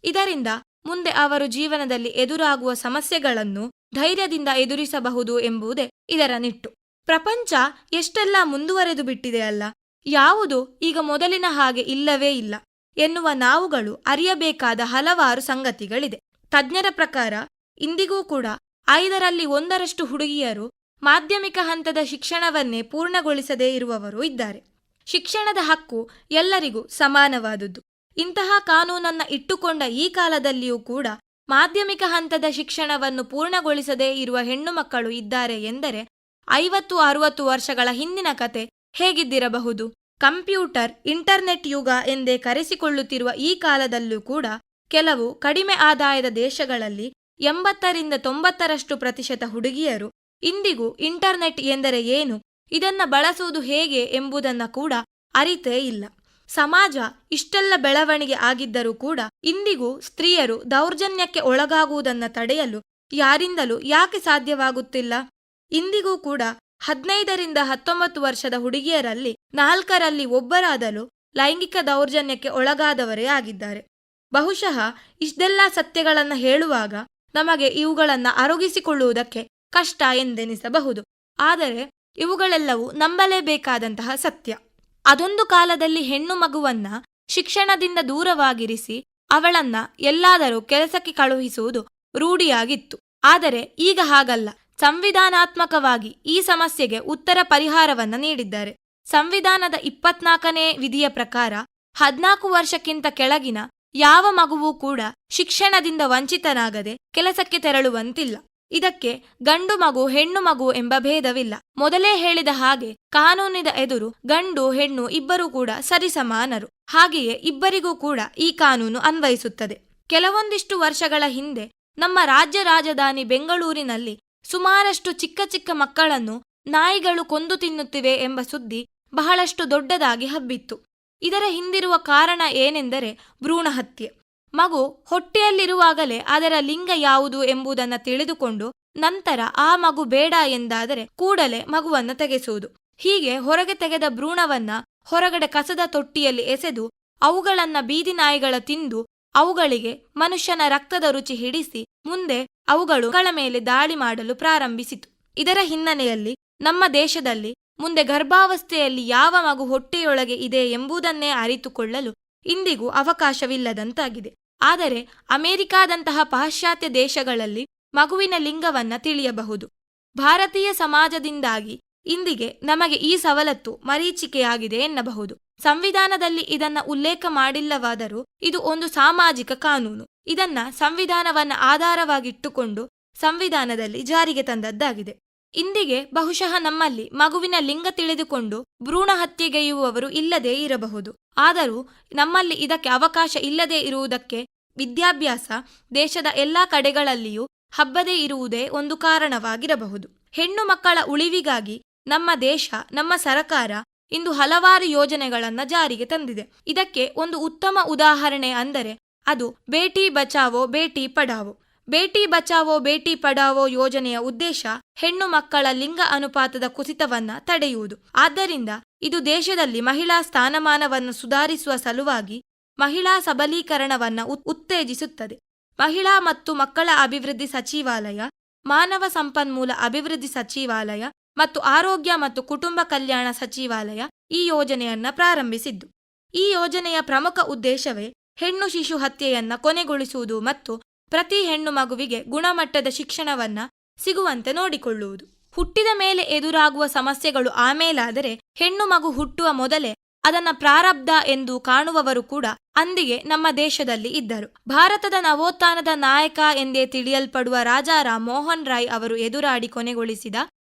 ಇದರಿಂದ ಮುಂದೆ ಅವರು ಜೀವನದಲ್ಲಿ ಎದುರಾಗುವ ಸಮಸ್ಯೆಗಳನ್ನು ಧೈರ್ಯದಿಂದ ಎದುರಿಸಬಹುದು ಎಂಬುದೇ ಇದರ ನಿಟ್ಟು. ಪ್ರಪಂಚ ಎಷ್ಟೆಲ್ಲ ಮುಂದುವರೆದು ಬಿಟ್ಟಿದೆ ಅಲ್ಲ, ಯಾವುದು ಈಗ ಮೊದಲಿನ ಹಾಗೆ ಇಲ್ಲವೇ ಇಲ್ಲ ಎನ್ನುವ ನಾವುಗಳು ಅರಿಯಬೇಕಾದ ಹಲವಾರು ಸಂಗತಿಗಳಿದೆ. ತಜ್ಞರ ಪ್ರಕಾರ ಇಂದಿಗೂ ಕೂಡ 5ರಲ್ಲಿ 1ರಷ್ಟು ಹುಡುಗಿಯರು ಮಾಧ್ಯಮಿಕ ಹಂತದ ಶಿಕ್ಷಣವನ್ನೇ ಪೂರ್ಣಗೊಳಿಸದೇ ಇರುವವರು ಇದ್ದಾರೆ. ಶಿಕ್ಷಣದ ಹಕ್ಕು ಎಲ್ಲರಿಗೂ ಸಮಾನವಾದುದು. ಇಂತಹ ಕಾನೂನನ್ನ ಇಟ್ಟುಕೊಂಡ ಈ ಕಾಲದಲ್ಲಿಯೂ ಕೂಡ ಮಾಧ್ಯಮಿಕ ಹಂತದ ಶಿಕ್ಷಣವನ್ನು ಪೂರ್ಣಗೊಳಿಸದೇ ಇರುವ ಹೆಣ್ಣು ಮಕ್ಕಳು ಇದ್ದಾರೆ ಎಂದರೆ 50-60 ವರ್ಷಗಳ ಹಿಂದಿನ ಕತೆ ಹೇಗಿದ್ದಿರಬಹುದು? ಕಂಪ್ಯೂಟರ್, ಇಂಟರ್ನೆಟ್ ಯುಗ ಎಂದೇ ಕರೆಸಿಕೊಳ್ಳುತ್ತಿರುವ ಈ ಕಾಲದಲ್ಲೂ ಕೂಡ ಕೆಲವು ಕಡಿಮೆ ಆದಾಯದ ದೇಶಗಳಲ್ಲಿ 80-90% ಹುಡುಗಿಯರು ಇಂದಿಗೂ ಇಂಟರ್ನೆಟ್ ಎಂದರೆ ಏನು, ಇದನ್ನ ಬಳಸುವುದು ಹೇಗೆ ಎಂಬುದನ್ನು ಕೂಡ ಅರಿತೇ ಇಲ್ಲ. ಸಮಾಜ ಇಷ್ಟೆಲ್ಲ ಬೆಳವಣಿಗೆ ಆಗಿದ್ದರೂ ಕೂಡ ಇಂದಿಗೂ ಸ್ತ್ರೀಯರು ದೌರ್ಜನ್ಯಕ್ಕೆ ಒಳಗಾಗುವುದನ್ನು ತಡೆಯಲು ಯಾರಿಂದಲೂ ಯಾಕೆ ಸಾಧ್ಯವಾಗುತ್ತಿಲ್ಲ? ಇಂದಿಗೂ ಕೂಡ 15-19 ವರ್ಷದ ಹುಡುಗಿಯರಲ್ಲಿ 4ರಲ್ಲಿ 1 ಲೈಂಗಿಕ ದೌರ್ಜನ್ಯಕ್ಕೆ ಒಳಗಾದವರೇ ಆಗಿದ್ದಾರೆ. ಬಹುಶಃ ಇಷ್ಟೆಲ್ಲ ಸತ್ಯಗಳನ್ನು ಹೇಳುವಾಗ ನಮಗೆ ಇವುಗಳನ್ನು ಅರಗಿಸಿಕೊಳ್ಳುವುದಕ್ಕೆ ಕಷ್ಟ ಎಂದೆನಿಸಬಹುದು. ಆದರೆ ಇವುಗಳೆಲ್ಲವೂ ನಂಬಲೇಬೇಕಾದಂತಹ ಸತ್ಯ. ಅದೊಂದು ಕಾಲದಲ್ಲಿ ಹೆಣ್ಣು ಮಗುವನ್ನ ಶಿಕ್ಷಣದಿಂದ ದೂರವಾಗಿರಿಸಿ ಅವಳನ್ನ ಎಲ್ಲಾದರೂ ಕೆಲಸಕ್ಕೆ ಕಳುಹಿಸುವುದು ರೂಢಿಯಾಗಿತ್ತು. ಆದರೆ ಈಗ ಹಾಗಲ್ಲ. ಸಂವಿಧಾನಾತ್ಮಕವಾಗಿ ಈ ಸಮಸ್ಯೆಗೆ ಉತ್ತರ ಪರಿಹಾರವನ್ನ ನೀಡಿದ್ದಾರೆ. ಸಂವಿಧಾನದ 24ನೇ ವಿಧಿಯ ಪ್ರಕಾರ 14 ವರ್ಷಕ್ಕಿಂತ ಕೆಳಗಿನ ಯಾವ ಮಗುವೂ ಕೂಡ ಶಿಕ್ಷಣದಿಂದ ವಂಚಿತನಾಗದೆ ಕೆಲಸಕ್ಕೆ ತೆರಳುವಂತಿಲ್ಲ. ಇದಕ್ಕೆ ಗಂಡು ಮಗು, ಹೆಣ್ಣು ಮಗು ಎಂಬ ಭೇದವಿಲ್ಲ. ಮೊದಲೇ ಹೇಳಿದ ಹಾಗೆ ಕಾನೂನಿನ ಎದುರು ಗಂಡು ಹೆಣ್ಣು ಇಬ್ಬರೂ ಕೂಡ ಸರಿಸಮಾನರು. ಹಾಗೆಯೇ ಇಬ್ಬರಿಗೂ ಕೂಡ ಈ ಕಾನೂನು ಅನ್ವಯಿಸುತ್ತದೆ. ಕೆಲವೊಂದಿಷ್ಟು ವರ್ಷಗಳ ಹಿಂದೆ ನಮ್ಮ ರಾಜ್ಯ ರಾಜಧಾನಿ ಬೆಂಗಳೂರಿನಲ್ಲಿ ಸುಮಾರಷ್ಟು ಚಿಕ್ಕ ಚಿಕ್ಕ ಮಕ್ಕಳನ್ನು ನಾಯಿಗಳು ಕೊಂದು ತಿನ್ನುತ್ತಿವೆ ಎಂಬ ಸುದ್ದಿ ಬಹಳಷ್ಟು ದೊಡ್ಡದಾಗಿ ಹಬ್ಬಿತ್ತು. ಇದರ ಹಿಂದಿರುವ ಕಾರಣ ಏನೆಂದರೆ ಭ್ರೂಣ ಹತ್ಯೆ. ಮಗು ಹೊಟ್ಟೆಯಲ್ಲಿರುವಾಗಲೇ ಅದರ ಲಿಂಗ ಯಾವುದು ಎಂಬುದನ್ನು ತಿಳಿದುಕೊಂಡು ನಂತರ ಆ ಮಗು ಬೇಡ ಎಂದಾದರೆ ಕೂಡಲೇ ಮಗುವನ್ನು ತೆಗೆಸುವುದು. ಹೀಗೆ ಹೊರಗೆ ತೆಗೆದ ಭ್ರೂಣವನ್ನ ಹೊರಗಡೆ ಕಸದ ತೊಟ್ಟಿಯಲ್ಲಿ ಎಸೆದು ಅವುಗಳನ್ನ ಬೀದಿ ನಾಯಿಗಳ ತಿಂದು ಅವುಗಳಿಗೆ ಮನುಷ್ಯನ ರಕ್ತದ ರುಚಿ ಹಿಡಿಸಿ ಮುಂದೆ ಅವುಗಳ ಮೇಲೆ ದಾಳಿ ಮಾಡಲು ಪ್ರಾರಂಭಿಸಿತು. ಇದರ ಹಿನ್ನೆಲೆಯಲ್ಲಿ ನಮ್ಮ ದೇಶದಲ್ಲಿ ಮುಂದೆ ಗರ್ಭಾವಸ್ಥೆಯಲ್ಲಿ ಯಾವ ಮಗು ಹೊಟ್ಟೆಯೊಳಗೆ ಇದೆ ಎಂಬುದನ್ನೇ ಅರಿತುಕೊಳ್ಳಲು ಇಂದಿಗೂ ಅವಕಾಶವಿಲ್ಲದಂತಾಗಿದೆ. ಆದರೆ ಅಮೆರಿಕಾದಂತಹ ಪಾಶ್ಚಾತ್ಯ ದೇಶಗಳಲ್ಲಿ ಮಗುವಿನ ಲಿಂಗವನ್ನ ತಿಳಿಯಬಹುದು. ಭಾರತೀಯ ಸಮಾಜದಿಂದಾಗಿ ಇಂದಿಗೆ ನಮಗೆ ಈ ಸವಲತ್ತು ಮರೀಚಿಕೆಯಾಗಿದೆ ಎನ್ನಬಹುದು. ಸಂವಿಧಾನದಲ್ಲಿ ಇದನ್ನ ಉಲ್ಲೇಖ ಮಾಡಿಲ್ಲವಾದರೂ ಇದು ಒಂದು ಸಾಮಾಜಿಕ ಕಾನೂನು. ಇದನ್ನ ಸಂವಿಧಾನವನ್ನ ಆಧಾರವಾಗಿಟ್ಟುಕೊಂಡು ಸಂವಿಧಾನದಲ್ಲಿ ಜಾರಿಗೆ ತಂದದ್ದಾಗಿದೆ. ಇಂದಿಗೆ ಬಹುಶಃ ನಮ್ಮಲ್ಲಿ ಮಗುವಿನ ಲಿಂಗ ತಿಳಿದುಕೊಂಡು ಭ್ರೂಣ ಹತ್ಯೆಗೈಯುವವರು ಇಲ್ಲದೇ ಇರಬಹುದು. ಆದರೂ ನಮ್ಮಲ್ಲಿ ಇದಕ್ಕೆ ಅವಕಾಶ ಇಲ್ಲದೇ ಇರುವುದಕ್ಕೆ ವಿದ್ಯಾಭ್ಯಾಸ ದೇಶದ ಎಲ್ಲಾ ಕಡೆಗಳಲ್ಲಿಯೂ ಹಬ್ಬದೇ ಇರುವುದೇ ಒಂದು ಕಾರಣವಾಗಿರಬಹುದು. ಹೆಣ್ಣು ಮಕ್ಕಳ ಉಳಿವಿಗಾಗಿ ನಮ್ಮ ದೇಶ, ನಮ್ಮ ಸರ್ಕಾರ ಇಂದು ಹಲವಾರು ಯೋಜನೆಗಳನ್ನ ಜಾರಿಗೆ ತಂದಿದೆ. ಇದಕ್ಕೆ ಒಂದು ಉತ್ತಮ ಉದಾಹರಣೆ ಅಂದರೆ ಅದು ಬೇಟಿ ಬಚಾವೋ ಬೇಟಿ ಪಢಾವೋ. ಬೇಟಿ ಬಚಾವೋ ಬೇಟಿ ಪಢಾವೋ ಯೋಜನೆಯ ಉದ್ದೇಶ ಹೆಣ್ಣು ಮಕ್ಕಳ ಲಿಂಗ ಅನುಪಾತದ ಕುಸಿತವನ್ನ ತಡೆಯುವುದು. ಆದ್ದರಿಂದ ಇದು ದೇಶದಲ್ಲಿ ಮಹಿಳಾ ಸ್ಥಾನಮಾನವನ್ನು ಸುಧಾರಿಸುವ ಸಲುವಾಗಿ ಮಹಿಳಾ ಸಬಲೀಕರಣವನ್ನ ಉತ್ತೇಜಿಸುತ್ತದೆ. ಮಹಿಳಾ ಮತ್ತು ಮಕ್ಕಳ ಅಭಿವೃದ್ಧಿ ಸಚಿವಾಲಯ, ಮಾನವ ಸಂಪನ್ಮೂಲ ಅಭಿವೃದ್ಧಿ ಸಚಿವಾಲಯ ಮತ್ತು ಆರೋಗ್ಯ ಮತ್ತು ಕುಟುಂಬ ಕಲ್ಯಾಣ ಸಚಿವಾಲಯ ಈ ಯೋಜನೆಯನ್ನ ಪ್ರಾರಂಭಿಸಿದ್ದು. ಈ ಯೋಜನೆಯ ಪ್ರಮುಖ ಉದ್ದೇಶವೇ ಹೆಣ್ಣು ಶಿಶು ಹತ್ಯೆಯನ್ನ ಕೊನೆಗೊಳಿಸುವುದು ಮತ್ತು ಪ್ರತಿ ಹೆಣ್ಣು ಮಗುವಿಗೆ ಗುಣಮಟ್ಟದ ಶಿಕ್ಷಣವನ್ನ ಸಿಗುವಂತೆ ನೋಡಿಕೊಳ್ಳುವುದು. ಹುಟ್ಟಿದ ಮೇಲೆ ಎದುರಾಗುವ ಸಮಸ್ಯೆಗಳು ಆಮೇಲಾದರೆ ಹೆಣ್ಣು ಮಗು ಹುಟ್ಟುವ ಮೊದಲೇ ಅದನ್ನ ಪ್ರಾರಬ್ಧ ಎಂದು ಕಾಣುವವರು ಕೂಡ ಅಂದಿಗೆ ನಮ್ಮ ದೇಶದಲ್ಲಿ ಇದ್ದರು. ಭಾರತದ ನವೋತ್ಥಾನದ ನಾಯಕ ಎಂದೇ ತಿಳಿಯಲ್ಪಡುವ ರಾಜಾ ರಾಮ್ ಮೋಹನ್ ರಾಯ್ ಅವರು ಎದುರಾಡಿ ಕೊನೆಗೊಳಿಸಿದ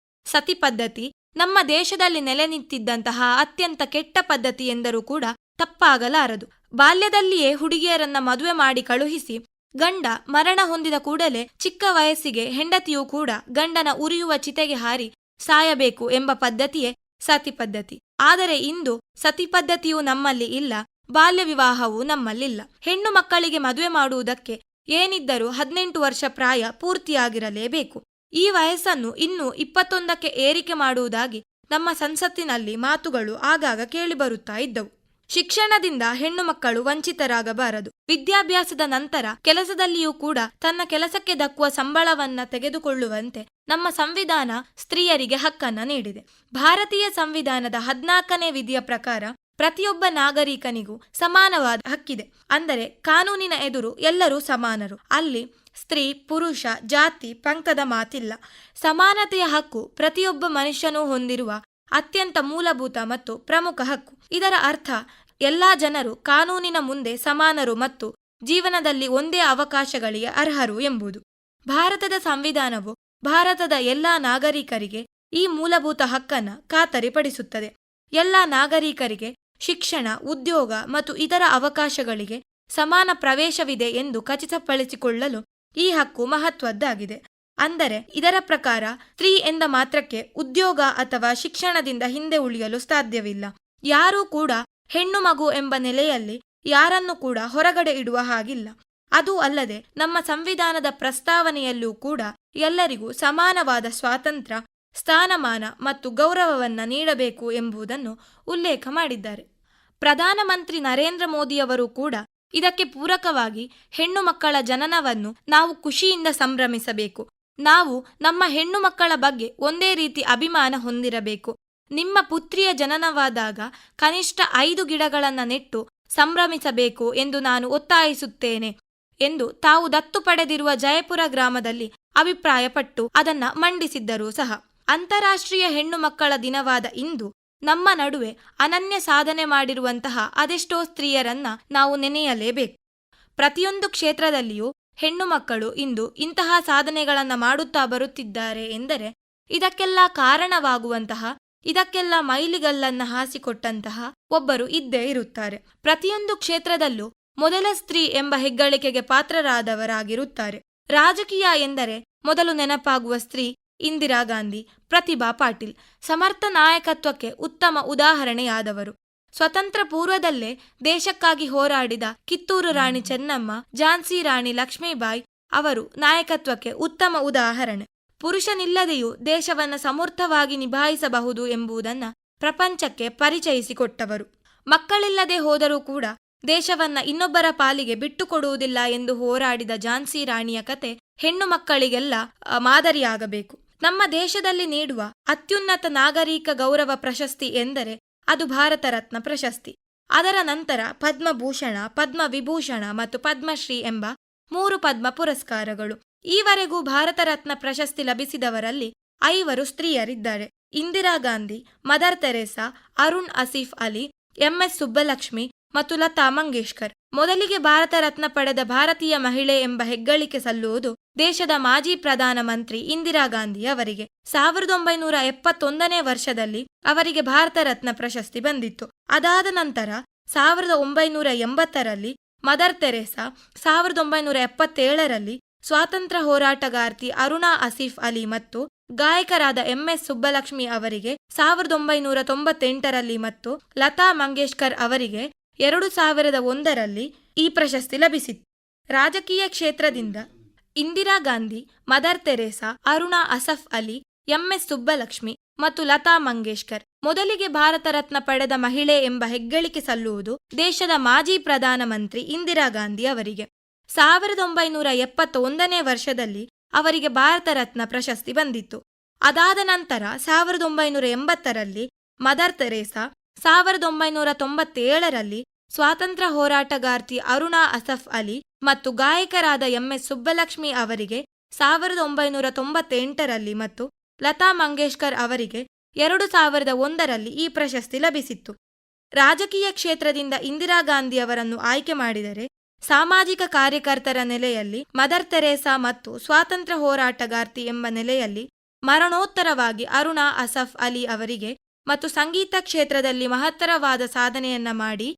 ಸತಿ ಪದ್ಧತಿ ನಮ್ಮ ದೇಶದಲ್ಲಿ ನೆಲೆ ನಿಂತಿದ್ದಂತಹ ಅತ್ಯಂತ ಕೆಟ್ಟ ಪದ್ಧತಿ ಎಂದರೂ ಕೂಡ ತಪ್ಪಾಗಲಾರದು. ಬಾಲ್ಯದಲ್ಲಿಯೇ ಹುಡುಗಿಯರನ್ನ ಮದುವೆ ಮಾಡಿ ಕಳುಹಿಸಿ ಗಂಡ ಮರಣ ಹೊಂದಿದ ಕೂಡಲೇ ಚಿಕ್ಕ ವಯಸ್ಸಿಗೆ ಹೆಂಡತಿಯೂ ಕೂಡ ಗಂಡನ ಉರಿಯುವ ಚಿತೆಗೆ ಹಾರಿ ಸಾಯಬೇಕು ಎಂಬ ಪದ್ಧತಿಯೇ ಸತಿ ಪದ್ಧತಿ. ಆದರೆ ಇಂದು ಸತಿ ಪದ್ಧತಿಯೂ ನಮ್ಮಲ್ಲಿ ಇಲ್ಲ, ಬಾಲ್ಯ ವಿವಾಹವೂ ನಮ್ಮಲ್ಲಿಲ್ಲ. ಹೆಣ್ಣು ಮಕ್ಕಳಿಗೆ ಮದುವೆ ಮಾಡುವುದಕ್ಕೆ ಏನಿದ್ದರೂ 18 ವರ್ಷ ಪ್ರಾಯ ಪೂರ್ತಿಯಾಗಿರಲೇಬೇಕು. ಈ ವಯಸ್ಸನ್ನು ಇನ್ನೂ 21ಕ್ಕೆ ಏರಿಕೆ ಮಾಡುವುದಾಗಿ ನಮ್ಮ ಸಂಸತ್ತಿನಲ್ಲಿ ಮಾತುಗಳು ಆಗಾಗ ಕೇಳಿಬರುತ್ತಾ ಇದ್ದವು. ಶಿಕ್ಷಣದಿಂದ ಹೆಣ್ಣು ಮಕ್ಕಳು ವಂಚಿತರಾಗಬಾರದು. ವಿದ್ಯಾಭ್ಯಾಸದ ನಂತರ ಕೆಲಸದಲ್ಲಿಯೂ ಕೂಡ ತನ್ನ ಕೆಲಸಕ್ಕೆ ದಕ್ಕುವ ಸಂಬಳವನ್ನ ತೆಗೆದುಕೊಳ್ಳುವಂತೆ ನಮ್ಮ ಸಂವಿಧಾನ ಸ್ತ್ರೀಯರಿಗೆ ಹಕ್ಕನ್ನ ನೀಡಿದೆ. ಭಾರತೀಯ ಸಂವಿಧಾನದ 14ನೇ ವಿಧಿಯ ಪ್ರಕಾರ ಪ್ರತಿಯೊಬ್ಬ ನಾಗರಿಕನಿಗೂ ಸಮಾನವಾದ ಹಕ್ಕಿದೆ. ಅಂದರೆ ಕಾನೂನಿನ ಎದುರು ಎಲ್ಲರೂ ಸಮಾನರು. ಅಲ್ಲಿ ಸ್ತ್ರೀ ಪುರುಷ ಜಾತಿ ಪಂಥದ ಮಾತಿಲ್ಲ. ಸಮಾನತೆಯ ಹಕ್ಕು ಪ್ರತಿಯೊಬ್ಬ ಮನುಷ್ಯನೂ ಹೊಂದಿರುವ ಅತ್ಯಂತ ಮೂಲಭೂತ ಮತ್ತು ಪ್ರಮುಖ ಹಕ್ಕು. ಇದರ ಅರ್ಥ ಎಲ್ಲಾ ಜನರು ಕಾನೂನಿನ ಮುಂದೆ ಸಮಾನರು ಮತ್ತು ಜೀವನದಲ್ಲಿ ಒಂದೇ ಅವಕಾಶಗಳಿಗೆ ಅರ್ಹರು ಎಂಬುದು. ಭಾರತದ ಸಂವಿಧಾನವು ಭಾರತದ ಎಲ್ಲಾ ನಾಗರಿಕರಿಗೆ ಈ ಮೂಲಭೂತ ಹಕ್ಕನ್ನು ಖಾತರಿಪಡಿಸುತ್ತದೆ. ಎಲ್ಲಾ ನಾಗರಿಕರಿಗೆ ಶಿಕ್ಷಣ, ಉದ್ಯೋಗ ಮತ್ತು ಇತರ ಅವಕಾಶಗಳಿಗೆ ಸಮಾನ ಪ್ರವೇಶವಿದೆ ಎಂದು ಖಚಿತಪಡಿಸಿಕೊಳ್ಳಲು ಈ ಹಕ್ಕು ಮಹತ್ವದ್ದಾಗಿದೆ. ಅಂದರೆ ಇದರ ಪ್ರಕಾರ ಸ್ತ್ರೀ ಎಂದ ಮಾತ್ರಕ್ಕೆ ಉದ್ಯೋಗ ಅಥವಾ ಶಿಕ್ಷಣದಿಂದ ಹಿಂದೆ ಉಳಿಯಲು ಸಾಧ್ಯವಿಲ್ಲ. ಯಾರೂ ಕೂಡ ಹೆಣ್ಣು ಮಗು ಎಂಬ ನೆಲೆಯಲ್ಲಿ ಯಾರನ್ನೂ ಕೂಡ ಹೊರಗಡೆ ಇಡುವ ಹಾಗಿಲ್ಲ. ಅದೂ ಅಲ್ಲದೆ ನಮ್ಮ ಸಂವಿಧಾನದ ಪ್ರಸ್ತಾವನೆಯಲ್ಲೂ ಕೂಡ ಎಲ್ಲರಿಗೂ ಸಮಾನವಾದ ಸ್ವಾತಂತ್ರ್ಯ, ಸ್ಥಾನಮಾನ ಮತ್ತು ಗೌರವವನ್ನ ನೀಡಬೇಕು ಎಂಬುದನ್ನು ಉಲ್ಲೇಖ ಮಾಡಿದ್ದಾರೆ. ಪ್ರಧಾನಮಂತ್ರಿ ನರೇಂದ್ರ ಮೋದಿಯವರು ಕೂಡ ಇದಕ್ಕೆ ಪೂರಕವಾಗಿ ಹೆಣ್ಣು ಮಕ್ಕಳ ಜನನವನ್ನು ನಾವು ಖುಷಿಯಿಂದ ಸಂಭ್ರಮಿಸಬೇಕು. ನಾವು ನಮ್ಮ ಹೆಣ್ಣು ಮಕ್ಕಳ ಬಗ್ಗೆ ಒಂದೇ ರೀತಿ ಅಭಿಮಾನ ಹೊಂದಿರಬೇಕು. ನಿಮ್ಮ ಪುತ್ರಿಯ ಜನನವಾದಾಗ ಕನಿಷ್ಠ 5 ಗಿಡಗಳನ್ನು ನೆಟ್ಟು ಸಂಭ್ರಮಿಸಬೇಕು ಎಂದು ನಾನು ಒತ್ತಾಯಿಸುತ್ತೇನೆ ಎಂದು ತಾವು ದತ್ತು ಪಡೆದಿರುವ ಜಯಪುರ ಗ್ರಾಮದಲ್ಲಿ ಅಭಿಪ್ರಾಯಪಟ್ಟು ಅದನ್ನ ಮಂಡಿಸಿದ್ದರೂ ಸಹ. ಅಂತಾರಾಷ್ಟ್ರೀಯ ಹೆಣ್ಣು ಮಕ್ಕಳ ದಿನವಾದ ಇಂದು ನಮ್ಮ ನಡುವೆ ಅನನ್ಯ ಸಾಧನೆ ಮಾಡಿರುವಂತಹ ಅದೆಷ್ಟೋ ಸ್ತ್ರೀಯರನ್ನ ನಾವು ನೆನೆಯಲೇಬೇಕು. ಪ್ರತಿಯೊಂದು ಕ್ಷೇತ್ರದಲ್ಲಿಯೂ ಹೆಣ್ಣು ಮಕ್ಕಳು ಇಂದು ಇಂತಹ ಸಾಧನೆಗಳನ್ನ ಮಾಡುತ್ತಾ ಬರುತ್ತಿದ್ದಾರೆ ಎಂದರೆ ಇದಕ್ಕೆಲ್ಲ ಕಾರಣವಾಗುವಂತಹ, ಇದಕ್ಕೆಲ್ಲ ಮೈಲಿಗಲ್ಲನ್ನ ಹಾಸಿಕೊಟ್ಟಂತಹ ಒಬ್ಬರು ಇದ್ದೇ ಇರುತ್ತಾರೆ. ಪ್ರತಿಯೊಂದು ಕ್ಷೇತ್ರದಲ್ಲೂ ಮೊದಲ ಸ್ತ್ರೀ ಎಂಬ ಹೆಗ್ಗಳಿಕೆಗೆ ಪಾತ್ರರಾದವರಾಗಿರುತ್ತಾರೆ. ರಾಜಕೀಯ ಎಂದರೆ ಮೊದಲು ನೆನಪಾಗುವ ಸ್ತ್ರೀ ಇಂದಿರಾ ಗಾಂಧಿ, ಪ್ರತಿಭಾ ಪಾಟೀಲ್ ಸಮರ್ಥ ನಾಯಕತ್ವಕ್ಕೆ ಉತ್ತಮ ಉದಾಹರಣೆಯಾದವರು. ಸ್ವತಂತ್ರ ಪೂರ್ವದಲ್ಲೇ ದೇಶಕ್ಕಾಗಿ ಹೋರಾಡಿದ ಕಿತ್ತೂರು ರಾಣಿ ಚೆನ್ನಮ್ಮ, ಝಾನ್ಸಿ ರಾಣಿ ಲಕ್ಷ್ಮೀಬಾಯಿ ಅವರು ನಾಯಕತ್ವಕ್ಕೆ ಉತ್ತಮ ಉದಾಹರಣೆ. ಪುರುಷನಿಲ್ಲದೆಯೂ ದೇಶವನ್ನು ಸಮರ್ಥವಾಗಿ ನಿಭಾಯಿಸಬಹುದು ಎಂಬುದನ್ನು ಪ್ರಪಂಚಕ್ಕೆ ಪರಿಚಯಿಸಿಕೊಟ್ಟವರು. ಮಕ್ಕಳಿಲ್ಲದೆ ಹೋದರೂ ಕೂಡ ದೇಶವನ್ನ ಇನ್ನೊಬ್ಬರ ಪಾಲಿಗೆ ಬಿಟ್ಟುಕೊಡುವುದಿಲ್ಲ ಎಂದು ಹೋರಾಡಿದ ಝಾನ್ಸಿ ರಾಣಿಯ ಕತೆ ಹೆಣ್ಣು ಮಕ್ಕಳಿಗೆಲ್ಲ ಮಾದರಿಯಾಗಬೇಕು. ನಮ್ಮ ದೇಶದಲ್ಲಿ ನೀಡುವ ಅತ್ಯುನ್ನತ ನಾಗರಿಕ ಗೌರವ ಪ್ರಶಸ್ತಿ ಎಂದರೆ ಅದು ಭಾರತ ರತ್ನ ಪ್ರಶಸ್ತಿ. ಅದರ ನಂತರ ಪದ್ಮಭೂಷಣ, ಪದ್ಮವಿಭೂಷಣ ಮತ್ತು ಪದ್ಮಶ್ರೀ ಎಂಬ 3 ಪದ್ಮ ಪುರಸ್ಕಾರಗಳು. ಈವರೆಗೂ ಭಾರತ ರತ್ನ ಪ್ರಶಸ್ತಿ ಲಭಿಸಿದವರಲ್ಲಿ 5 ಸ್ತ್ರೀಯರಿದ್ದಾರೆ. Indira Gandhi, mother Teresa, Arun Asaf Ali, MS Subbulakshmi ಮತ್ತು ಲತಾ ಮಂಗೇಶ್ಕರ್. ಮೊದಲಿಗೆ ಭಾರತ ರತ್ನ ಪಡೆದ ಭಾರತೀಯ ಮಹಿಳೆ ಎಂಬ ಹೆಗ್ಗಳಿಕೆ ಸಲ್ಲುವುದು ದೇಶದ ಮಾಜಿ ಪ್ರಧಾನಮಂತ್ರಿ ಇಂದಿರಾ ಗಾಂಧಿ ಅವರಿಗೆ. 1971ನೇ ವರ್ಷದಲ್ಲಿ ಅವರಿಗೆ ಭಾರತ ರತ್ನ ಪ್ರಶಸ್ತಿ ಬಂದಿತ್ತು. ಅದಾದ ನಂತರ 1980ರಲ್ಲಿ ಮದರ್ ತೆರೇಸಾ, 1977ರಲ್ಲಿ ಸ್ವಾತಂತ್ರ್ಯ ಹೋರಾಟಗಾರ್ತಿ ಅರುಣಾ ಆಸಿಫ್ ಅಲಿ ಮತ್ತು ಗಾಯಕರಾದ MS ಸುಬ್ಬಲಕ್ಷ್ಮಿ ಅವರಿಗೆ 1998ರಲ್ಲಿ ಮತ್ತು ಲತಾ ಮಂಗೇಶ್ಕರ್ ಅವರಿಗೆ 2001ರಲ್ಲಿ ಈ ಪ್ರಶಸ್ತಿ ಲಭಿಸಿತ್ತು. ರಾಜಕೀಯ ಕ್ಷೇತ್ರದಿಂದ Indira Gandhi, mother Teresa, Aruna Asaf Ali, MS Subbulakshmi ಮತ್ತು ಲತಾ ಮಂಗೇಶ್ಕರ್. ಮೊದಲಿಗೆ ಭಾರತ ರತ್ನ ಪಡೆದ ಮಹಿಳೆ ಎಂಬ ಹೆಗ್ಗಳಿಕೆ ಸಲ್ಲುವುದು ದೇಶದ ಮಾಜಿ ಪ್ರಧಾನಮಂತ್ರಿ ಇಂದಿರಾ ಗಾಂಧಿ ಅವರಿಗೆ. 1971ನೇ ವರ್ಷದಲ್ಲಿ ಅವರಿಗೆ ಭಾರತ ರತ್ನ ಪ್ರಶಸ್ತಿ ಬಂದಿತ್ತು. ಅದಾದ ನಂತರ 1980ರಲ್ಲಿ ಮದರ್ ತೆರೇಸಾ, 1997ರಲ್ಲಿ ಸ್ವಾತಂತ್ರ್ಯ ಹೋರಾಟಗಾರ್ತಿ ಅರುಣಾ ಆಸಿಫ್ ಅಲಿ ಮತ್ತು ಗಾಯಕರಾದ MS ಸುಬ್ಬಲಕ್ಷ್ಮಿ ಅವರಿಗೆ 1998ರಲ್ಲಿ ಮತ್ತು ಲತಾ ಮಂಗೇಶ್ಕರ್ ಅವರಿಗೆ 2001ರಲ್ಲಿ ಈ ಪ್ರಶಸ್ತಿ ಲಭಿಸಿತ್ತು. ರಾಜಕೀಯ ಕ್ಷೇತ್ರದಿಂದ ಇಂದಿರಾ ಗಾಂಧಿ ಅವರನ್ನು ಆಯ್ಕೆ ಮಾಡಿದರೆ, ಸಾಮಾಜಿಕ ಕಾರ್ಯಕರ್ತರ ನೆಲೆಯಲ್ಲಿ ಮದರ್ ತೆರೇಸಾ ಮತ್ತು ಸ್ವಾತಂತ್ರ್ಯ ಹೋರಾಟಗಾರ್ತಿ ಎಂಬ ನೆಲೆಯಲ್ಲಿ ಮರಣೋತ್ತರವಾಗಿ ಅರುಣಾ ಆಸಿಫ್ ಅಲಿ ಅವರಿಗೆ ಮತ್ತು ಸಂಗೀತ ಕ್ಷೇತ್ರದಲ್ಲಿ ಮಹತ್ತರವಾದ ಸಾಧನೆಯನ್ನ ಮಾಡಿ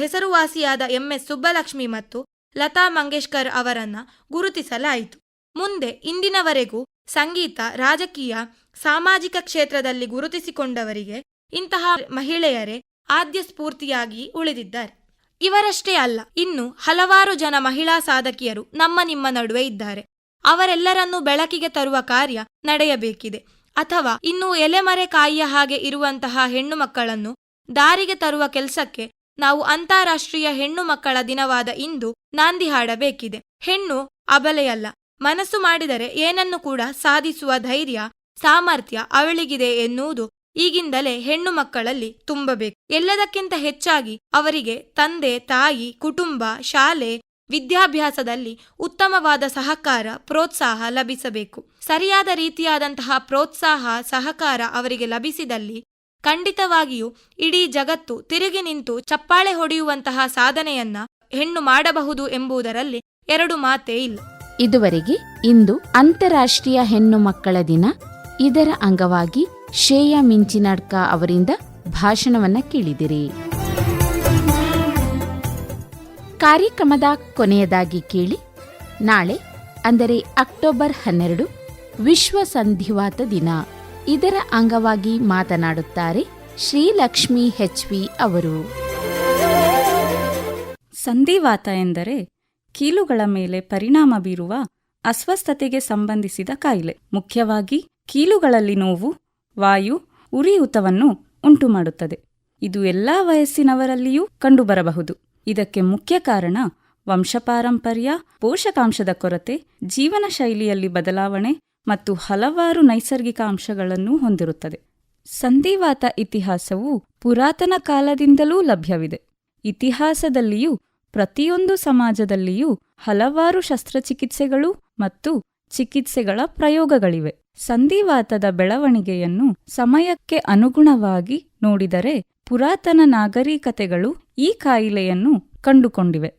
ಹೆಸರುವಾಸಿಯಾದ MS ಸುಬ್ಬಲಕ್ಷ್ಮಿ ಮತ್ತು ಲತಾ ಮಂಗೇಶ್ಕರ್ ಅವರನ್ನ ಗುರುತಿಸಲಾಯಿತು. ಮುಂದೆ ಇಂದಿನವರೆಗೂ ಸಂಗೀತ, ರಾಜಕೀಯ, ಸಾಮಾಜಿಕ ಕ್ಷೇತ್ರದಲ್ಲಿ ಗುರುತಿಸಿಕೊಂಡವರಿಗೆ ಇಂತಹ ಮಹಿಳೆಯರೇ ಆದ್ಯ ಸ್ಫೂರ್ತಿಯಾಗಿ ಉಳಿದಿದ್ದಾರೆ. ಇವರಷ್ಟೇ ಅಲ್ಲ, ಇನ್ನು ಹಲವಾರು ಜನ ಮಹಿಳಾ ಸಾಧಕಿಯರು ನಿಮ್ಮ ನಡುವೆ ಇದ್ದಾರೆ. ಅವರೆಲ್ಲರನ್ನೂ ಬೆಳಕಿಗೆ ತರುವ ಕಾರ್ಯ ನಡೆಯಬೇಕಿದೆ. ಅಥವಾ ಇನ್ನು ಎಲೆಮರೆ ಕಾಯಿಯ ಹಾಗೆ ಇರುವಂತಹ ಹೆಣ್ಣು ಮಕ್ಕಳನ್ನು ದಾರಿಗೆ ತರುವ ಕೆಲಸಕ್ಕೆ ನಾವು ಅಂತಾರಾಷ್ಟ್ರೀಯ ಹೆಣ್ಣು ಮಕ್ಕಳ ದಿನವಾದ ಇಂದು ನಾಂದಿ ಹಾಡಬೇಕಿದೆ. ಹೆಣ್ಣು ಅಬಲೆಯಲ್ಲ, ಮನಸ್ಸು ಮಾಡಿದರೆ ಏನನ್ನು ಕೂಡ ಸಾಧಿಸುವ ಧೈರ್ಯ, ಸಾಮರ್ಥ್ಯ ಅವಳಿಗಿದೆ ಎನ್ನುವುದು ಈಗಿಂದಲೇ ಹೆಣ್ಣು ಮಕ್ಕಳಲ್ಲಿ ತುಂಬಬೇಕು. ಎಲ್ಲದಕ್ಕಿಂತ ಹೆಚ್ಚಾಗಿ ಅವರಿಗೆ ತಂದೆ, ತಾಯಿ, ಕುಟುಂಬ, ಶಾಲೆ, ವಿದ್ಯಾಭ್ಯಾಸದಲ್ಲಿ ಉತ್ತಮವಾದ ಸಹಕಾರ, ಪ್ರೋತ್ಸಾಹ ಲಭಿಸಬೇಕು. ಸರಿಯಾದ ರೀತಿಯಾದಂತಹ ಪ್ರೋತ್ಸಾಹ, ಸಹಕಾರ ಅವರಿಗೆ ಲಭಿಸಿದಲ್ಲಿ ಖಂಡಿತವಾಗಿಯೂ ಇಡೀ ಜಗತ್ತು ತಿರುಗಿ ನಿಂತು ಚಪ್ಪಾಳೆ ಹೊಡೆಯುವಂತಹ ಸಾಧನೆಯನ್ನ ಹೆಣ್ಣು ಮಾಡಬಹುದು ಎಂಬುದರಲ್ಲಿ 2 ಮಾತೇ ಇಲ್ಲ. ಇದುವರೆಗೆ ಇಂದು ಅಂತಾರಾಷ್ಟ್ರೀಯ ಹೆಣ್ಣು ಮಕ್ಕಳ ದಿನ. ಇದರ ಅಂಗವಾಗಿ ಶ್ರೇಯಾ ಮಿಂಚಿನಾಡ್ಕ ಅವರಿಂದ ಭಾಷಣವನ್ನ ಕೇಳಿದಿರಿ. ಕಾರ್ಯಕ್ರಮದ ಕೊನೆಯದಾಗಿ ಕೇಳಿ, ನಾಳೆ ಅಂದರೆ ಅಕ್ಟೋಬರ್ 12 ವಿಶ್ವ ಸಂಧಿವಾತ ದಿನ. ಇದರ ಅಂಗವಾಗಿ ಮಾತನಾಡುತ್ತಾರೆ ಶ್ರೀಲಕ್ಷ್ಮಿ HV ಅವರು. ಸಂಧಿವಾತ ಎಂದರೆ ಕೀಲುಗಳ ಮೇಲೆ ಪರಿಣಾಮ ಬೀರುವ ಅಸ್ವಸ್ಥತೆಗೆ ಸಂಬಂಧಿಸಿದ ಕಾಯಿಲೆ. ಮುಖ್ಯವಾಗಿ ಕೀಲುಗಳಲ್ಲಿ ನೋವು, ವಾಯು, ಉರಿಯೂತವನ್ನು ಉಂಟುಮಾಡುತ್ತದೆ. ಇದು ಎಲ್ಲಾ ವಯಸ್ಸಿನವರಲ್ಲಿಯೂ ಕಂಡುಬರಬಹುದು. ಇದಕ್ಕೆ ಮುಖ್ಯ ಕಾರಣ ವಂಶಪಾರಂಪರ್ಯ, ಪೋಷಕಾಂಶದ ಕೊರತೆ, ಜೀವನ ಶೈಲಿಯಲ್ಲಿ ಬದಲಾವಣೆ ಮತ್ತು ಹಲವಾರು ನೈಸರ್ಗಿಕ ಅಂಶಗಳನ್ನು ಹೊಂದಿರುತ್ತದೆ. ಸಂಧಿವಾತ ಇತಿಹಾಸವು ಪುರಾತನ ಕಾಲದಿಂದಲೂ ಲಭ್ಯವಿದೆ. ಇತಿಹಾಸದಲ್ಲಿಯೂ ಪ್ರತಿಯೊಂದು ಸಮಾಜದಲ್ಲಿಯೂ ಹಲವಾರು ಶಸ್ತ್ರಚಿಕಿತ್ಸೆಗಳು ಮತ್ತು ಚಿಕಿತ್ಸೆಗಳ ಪ್ರಯೋಗಗಳಿವೆ. ಸಂಧಿವಾತದ ಬೆಳವಣಿಗೆಯನ್ನು ಸಮಯಕ್ಕೆ ಅನುಗುಣವಾಗಿ ನೋಡಿದರೆ ಪುರಾತನ ನಾಗರಿಕತೆಗಳು ಈ ಕಾಯಿಲೆಯನ್ನು ಕಂಡುಕೊಂಡಿವೆ.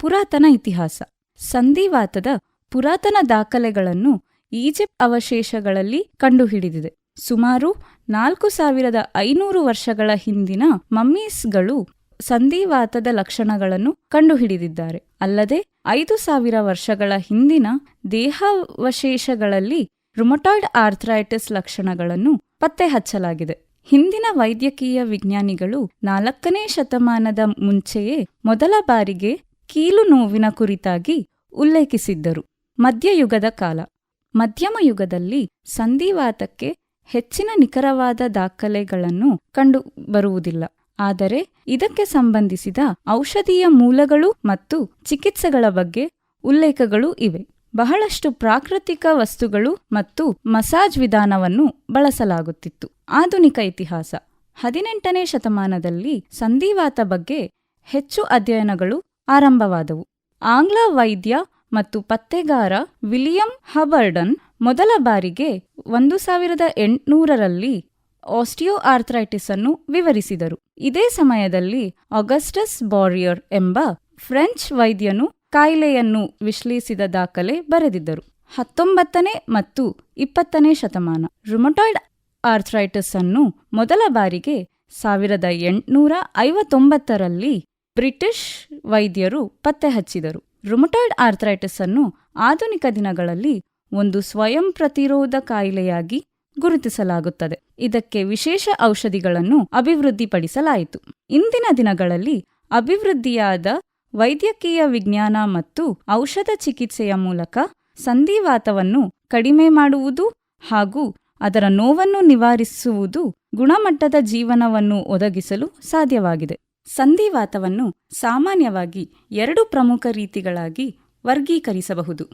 ಪುರಾತನ ಇತಿಹಾಸ. ಸಂಧಿವಾತದ ಪುರಾತನ ದಾಖಲೆಗಳನ್ನು ಈಜಿಪ್ಟ್ ಅವಶೇಷಗಳಲ್ಲಿ ಕಂಡುಹಿಡಿದಿದೆ. ಸುಮಾರು 4500 ವರ್ಷಗಳ ಹಿಂದಿನ ಮಮ್ಮೀಸ್ಗಳು ಸಂಧಿವಾತದ ಲಕ್ಷಣಗಳನ್ನು ಕಂಡುಹಿಡಿದಿದ್ದಾರೆ. ಅಲ್ಲದೆ 5000 ವರ್ಷಗಳ ಹಿಂದಿನ ದೇಹಾವಶೇಷಗಳಲ್ಲಿ ರುಮಟಾಯ್ಡ್ ಆರ್ಥ್ರೈಟಿಸ್ ಲಕ್ಷಣಗಳನ್ನು ಪತ್ತೆ ಹಚ್ಚಲಾಗಿದೆ. ಹಿಂದಿನ ವೈದ್ಯಕೀಯ ವಿಜ್ಞಾನಿಗಳು 4ನೇ ಶತಮಾನದ ಮುಂಚೆಯೇ ಮೊದಲ ಬಾರಿಗೆ ಕೀಲು ನೋವಿನ ಕುರಿತಾಗಿ ಉಲ್ಲೇಖಿಸಿದ್ದರು. ಮಧ್ಯಯುಗದ ಕಾಲ. ಮಧ್ಯಮ ಯುಗದಲ್ಲಿ ಸಂಧಿವಾತಕ್ಕೆ ಹೆಚ್ಚಿನ ನಿಖರವಾದ ದಾಖಲೆಗಳನ್ನು ಕಂಡುಬರುವುದಿಲ್ಲ. ಆದರೆ ಇದಕ್ಕೆ ಸಂಬಂಧಿಸಿದ ಔಷಧೀಯ ಮೂಲಗಳು ಮತ್ತು ಚಿಕಿತ್ಸೆಗಳ ಬಗ್ಗೆ ಉಲ್ಲೇಖಗಳು ಇವೆ. ಬಹಳಷ್ಟು ಪ್ರಾಕೃತಿಕ ವಸ್ತುಗಳು ಮತ್ತು ಮಸಾಜ್ ವಿಧಾನವನ್ನು ಬಳಸಲಾಗುತ್ತಿತ್ತು. ಆಧುನಿಕ ಇತಿಹಾಸ 18ನೇ ಶತಮಾನದಲ್ಲಿ ಸಂಧಿವಾತ ಬಗ್ಗೆ ಹೆಚ್ಚು ಅಧ್ಯಯನಗಳು ಆರಂಭವಾದವು. ಆಂಗ್ಲ ವೈದ್ಯ ಮತ್ತು ಪತ್ತೆಗಾರ ವಿಲಿಯಂ ಹಬರ್ಡನ್ ಮೊದಲ ಬಾರಿಗೆ 1800ರಲ್ಲಿ ಆಸ್ಟಿಯೋಆರ್ಥ್ರೈಟಿಸ್ ಅನ್ನು ವಿವರಿಸಿದರು. ಇದೇ ಸಮಯದಲ್ಲಿ ಆಗಸ್ಟಸ್ ಬಾರಿಯರ್ ಎಂಬ ಫ್ರೆಂಚ್ ವೈದ್ಯನು ಕಾಯಿಲೆಯನ್ನು ವಿಶ್ಲೇಷಿಸಿದ ದಾಖಲೆ ಬರೆದಿದ್ದರು. 19ನೇ ಮತ್ತು 20ನೇ ಶತಮಾನ ರುಮಟಾಯ್ಡ್ ಆರ್ಥ್ರೈಟಿಸ್ ಅನ್ನು ಮೊದಲ ಬಾರಿಗೆ 1859ರಲ್ಲಿ ಬ್ರಿಟಿಷ್ ವೈದ್ಯರು ಪತ್ತೆ ಹಚ್ಚಿದರು. ರುಮಟಾಯ್ಡ್ ಆರ್ಥ್ರೈಟಿಸ್ ಅನ್ನು ಆಧುನಿಕ ದಿನಗಳಲ್ಲಿ ಒಂದು ಸ್ವಯಂ ಪ್ರತಿರೋಧ ಕಾಯಿಲೆಯಾಗಿ ಗುರುತಿಸಲಾಗುತ್ತದೆ. ಇದಕ್ಕೆ ವಿಶೇಷ ಔಷಧಿಗಳನ್ನು ಅಭಿವೃದ್ಧಿಪಡಿಸಲಾಯಿತು. ಇಂದಿನ ದಿನಗಳಲ್ಲಿ ಅಭಿವೃದ್ಧಿಯಾದ ವೈದ್ಯಕೀಯ ವಿಜ್ಞಾನ ಮತ್ತು ಔಷಧ ಚಿಕಿತ್ಸೆಯ ಮೂಲಕ ಸಂಧಿವಾತವನ್ನು ಕಡಿಮೆ ಮಾಡುವುದು ಹಾಗೂ ಅದರ ನೋವನ್ನು ನಿವಾರಿಸುವುದು ಗುಣಮಟ್ಟದ ಜೀವನವನ್ನು ಒದಗಿಸಲು ಸಾಧ್ಯವಾಗಿದೆ. ಸಂಧಿವಾತವನ್ನು ಸಾಮಾನ್ಯವಾಗಿ 2 ಪ್ರಮುಖ ರೀತಿಗಳಾಗಿ ವರ್ಗೀಕರಿಸಬಹುದು.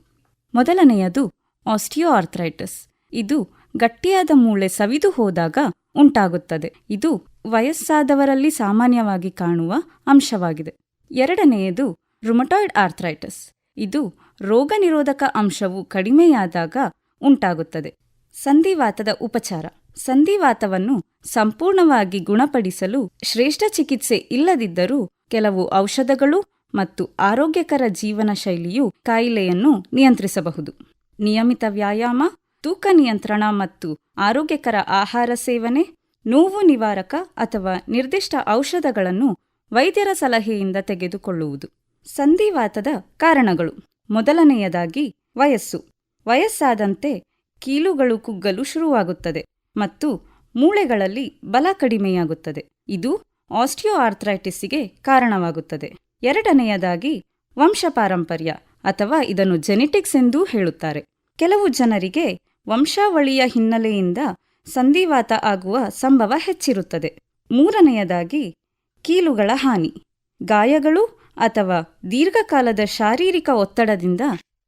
ಮೊದಲನೆಯದು ಆಸ್ಟಿಯೋಆರ್ಥ್ರೈಟಿಸ್. ಇದು ಗಟ್ಟಿಯಾದ ಮೂಳೆ ಸವಿದು ಹೋದಾಗ ಉಂಟಾಗುತ್ತದೆ. ಇದು ವಯಸ್ಸಾದವರಲ್ಲಿ ಸಾಮಾನ್ಯವಾಗಿ ಕಾಣುವ ಅಂಶವಾಗಿದೆ. ಎರಡನೆಯದು ರುಮಟಾಯ್ಡ್ ಆರ್ಥ್ರೈಟಿಸ್. ಇದು ರೋಗನಿರೋಧಕ ಅಂಶವು ಕಡಿಮೆಯಾದಾಗ ಉಂಟಾಗುತ್ತದೆ. ಸಂಧಿವಾತದ ಉಪಚಾರ. ಸಂಧಿವಾತವನ್ನು ಸಂಪೂರ್ಣವಾಗಿ ಗುಣಪಡಿಸಲು ಶ್ರೇಷ್ಠ ಚಿಕಿತ್ಸೆ ಇಲ್ಲದಿದ್ದರೂ ಕೆಲವು ಔಷಧಗಳು ಮತ್ತು ಆರೋಗ್ಯಕರ ಜೀವನ ಶೈಲಿಯು ಕಾಯಿಲೆಯನ್ನು ನಿಯಂತ್ರಿಸಬಹುದು. ನಿಯಮಿತ ವ್ಯಾಯಾಮ, ತೂಕ ನಿಯಂತ್ರಣ ಮತ್ತು ಆರೋಗ್ಯಕರ ಆಹಾರ ಸೇವನೆ, ನೋವು ನಿವಾರಕ ಅಥವಾ ನಿರ್ದಿಷ್ಟ ಔಷಧಗಳನ್ನು ವೈದ್ಯರ ಸಲಹೆಯಿಂದ ತೆಗೆದುಕೊಳ್ಳುವುದು. ಸಂಧಿವಾತದ ಕಾರಣಗಳು. ಮೊದಲನೆಯದಾಗಿ ವಯಸ್ಸು. ವಯಸ್ಸಾದಂತೆ ಕೀಲುಗಳು ಕುಗ್ಗಲು ಶುರುವಾಗುತ್ತದೆ ಮತ್ತು ಮೂಳೆಗಳಲ್ಲಿ ಬಲ ಕಡಿಮೆಯಾಗುತ್ತದೆ. ಇದು ಆಸ್ಟಿಯೋಆರ್ಥ್ರೈಟಿಸ್ಗೆ ಕಾರಣವಾಗುತ್ತದೆ. ಎರಡನೆಯದಾಗಿ ವಂಶಪಾರಂಪರ್ಯ ಅಥವಾ ಇದನ್ನು ಜೆನೆಟಿಕ್ಸ್ ಎಂದೂ ಹೇಳುತ್ತಾರೆ. ಕೆಲವು ಜನರಿಗೆ ವಂಶಾವಳಿಯ ಹಿನ್ನೆಲೆಯಿಂದ ಸಂಧಿವಾತ ಆಗುವ ಸಂಭವ ಹೆಚ್ಚಿರುತ್ತದೆ. ಮೂರನೆಯದಾಗಿ ಕೀಲುಗಳ ಹಾನಿ. ಗಾಯಗಳು ಅಥವಾ ದೀರ್ಘಕಾಲದ ಶಾರೀರಿಕ ಒತ್ತಡದಿಂದ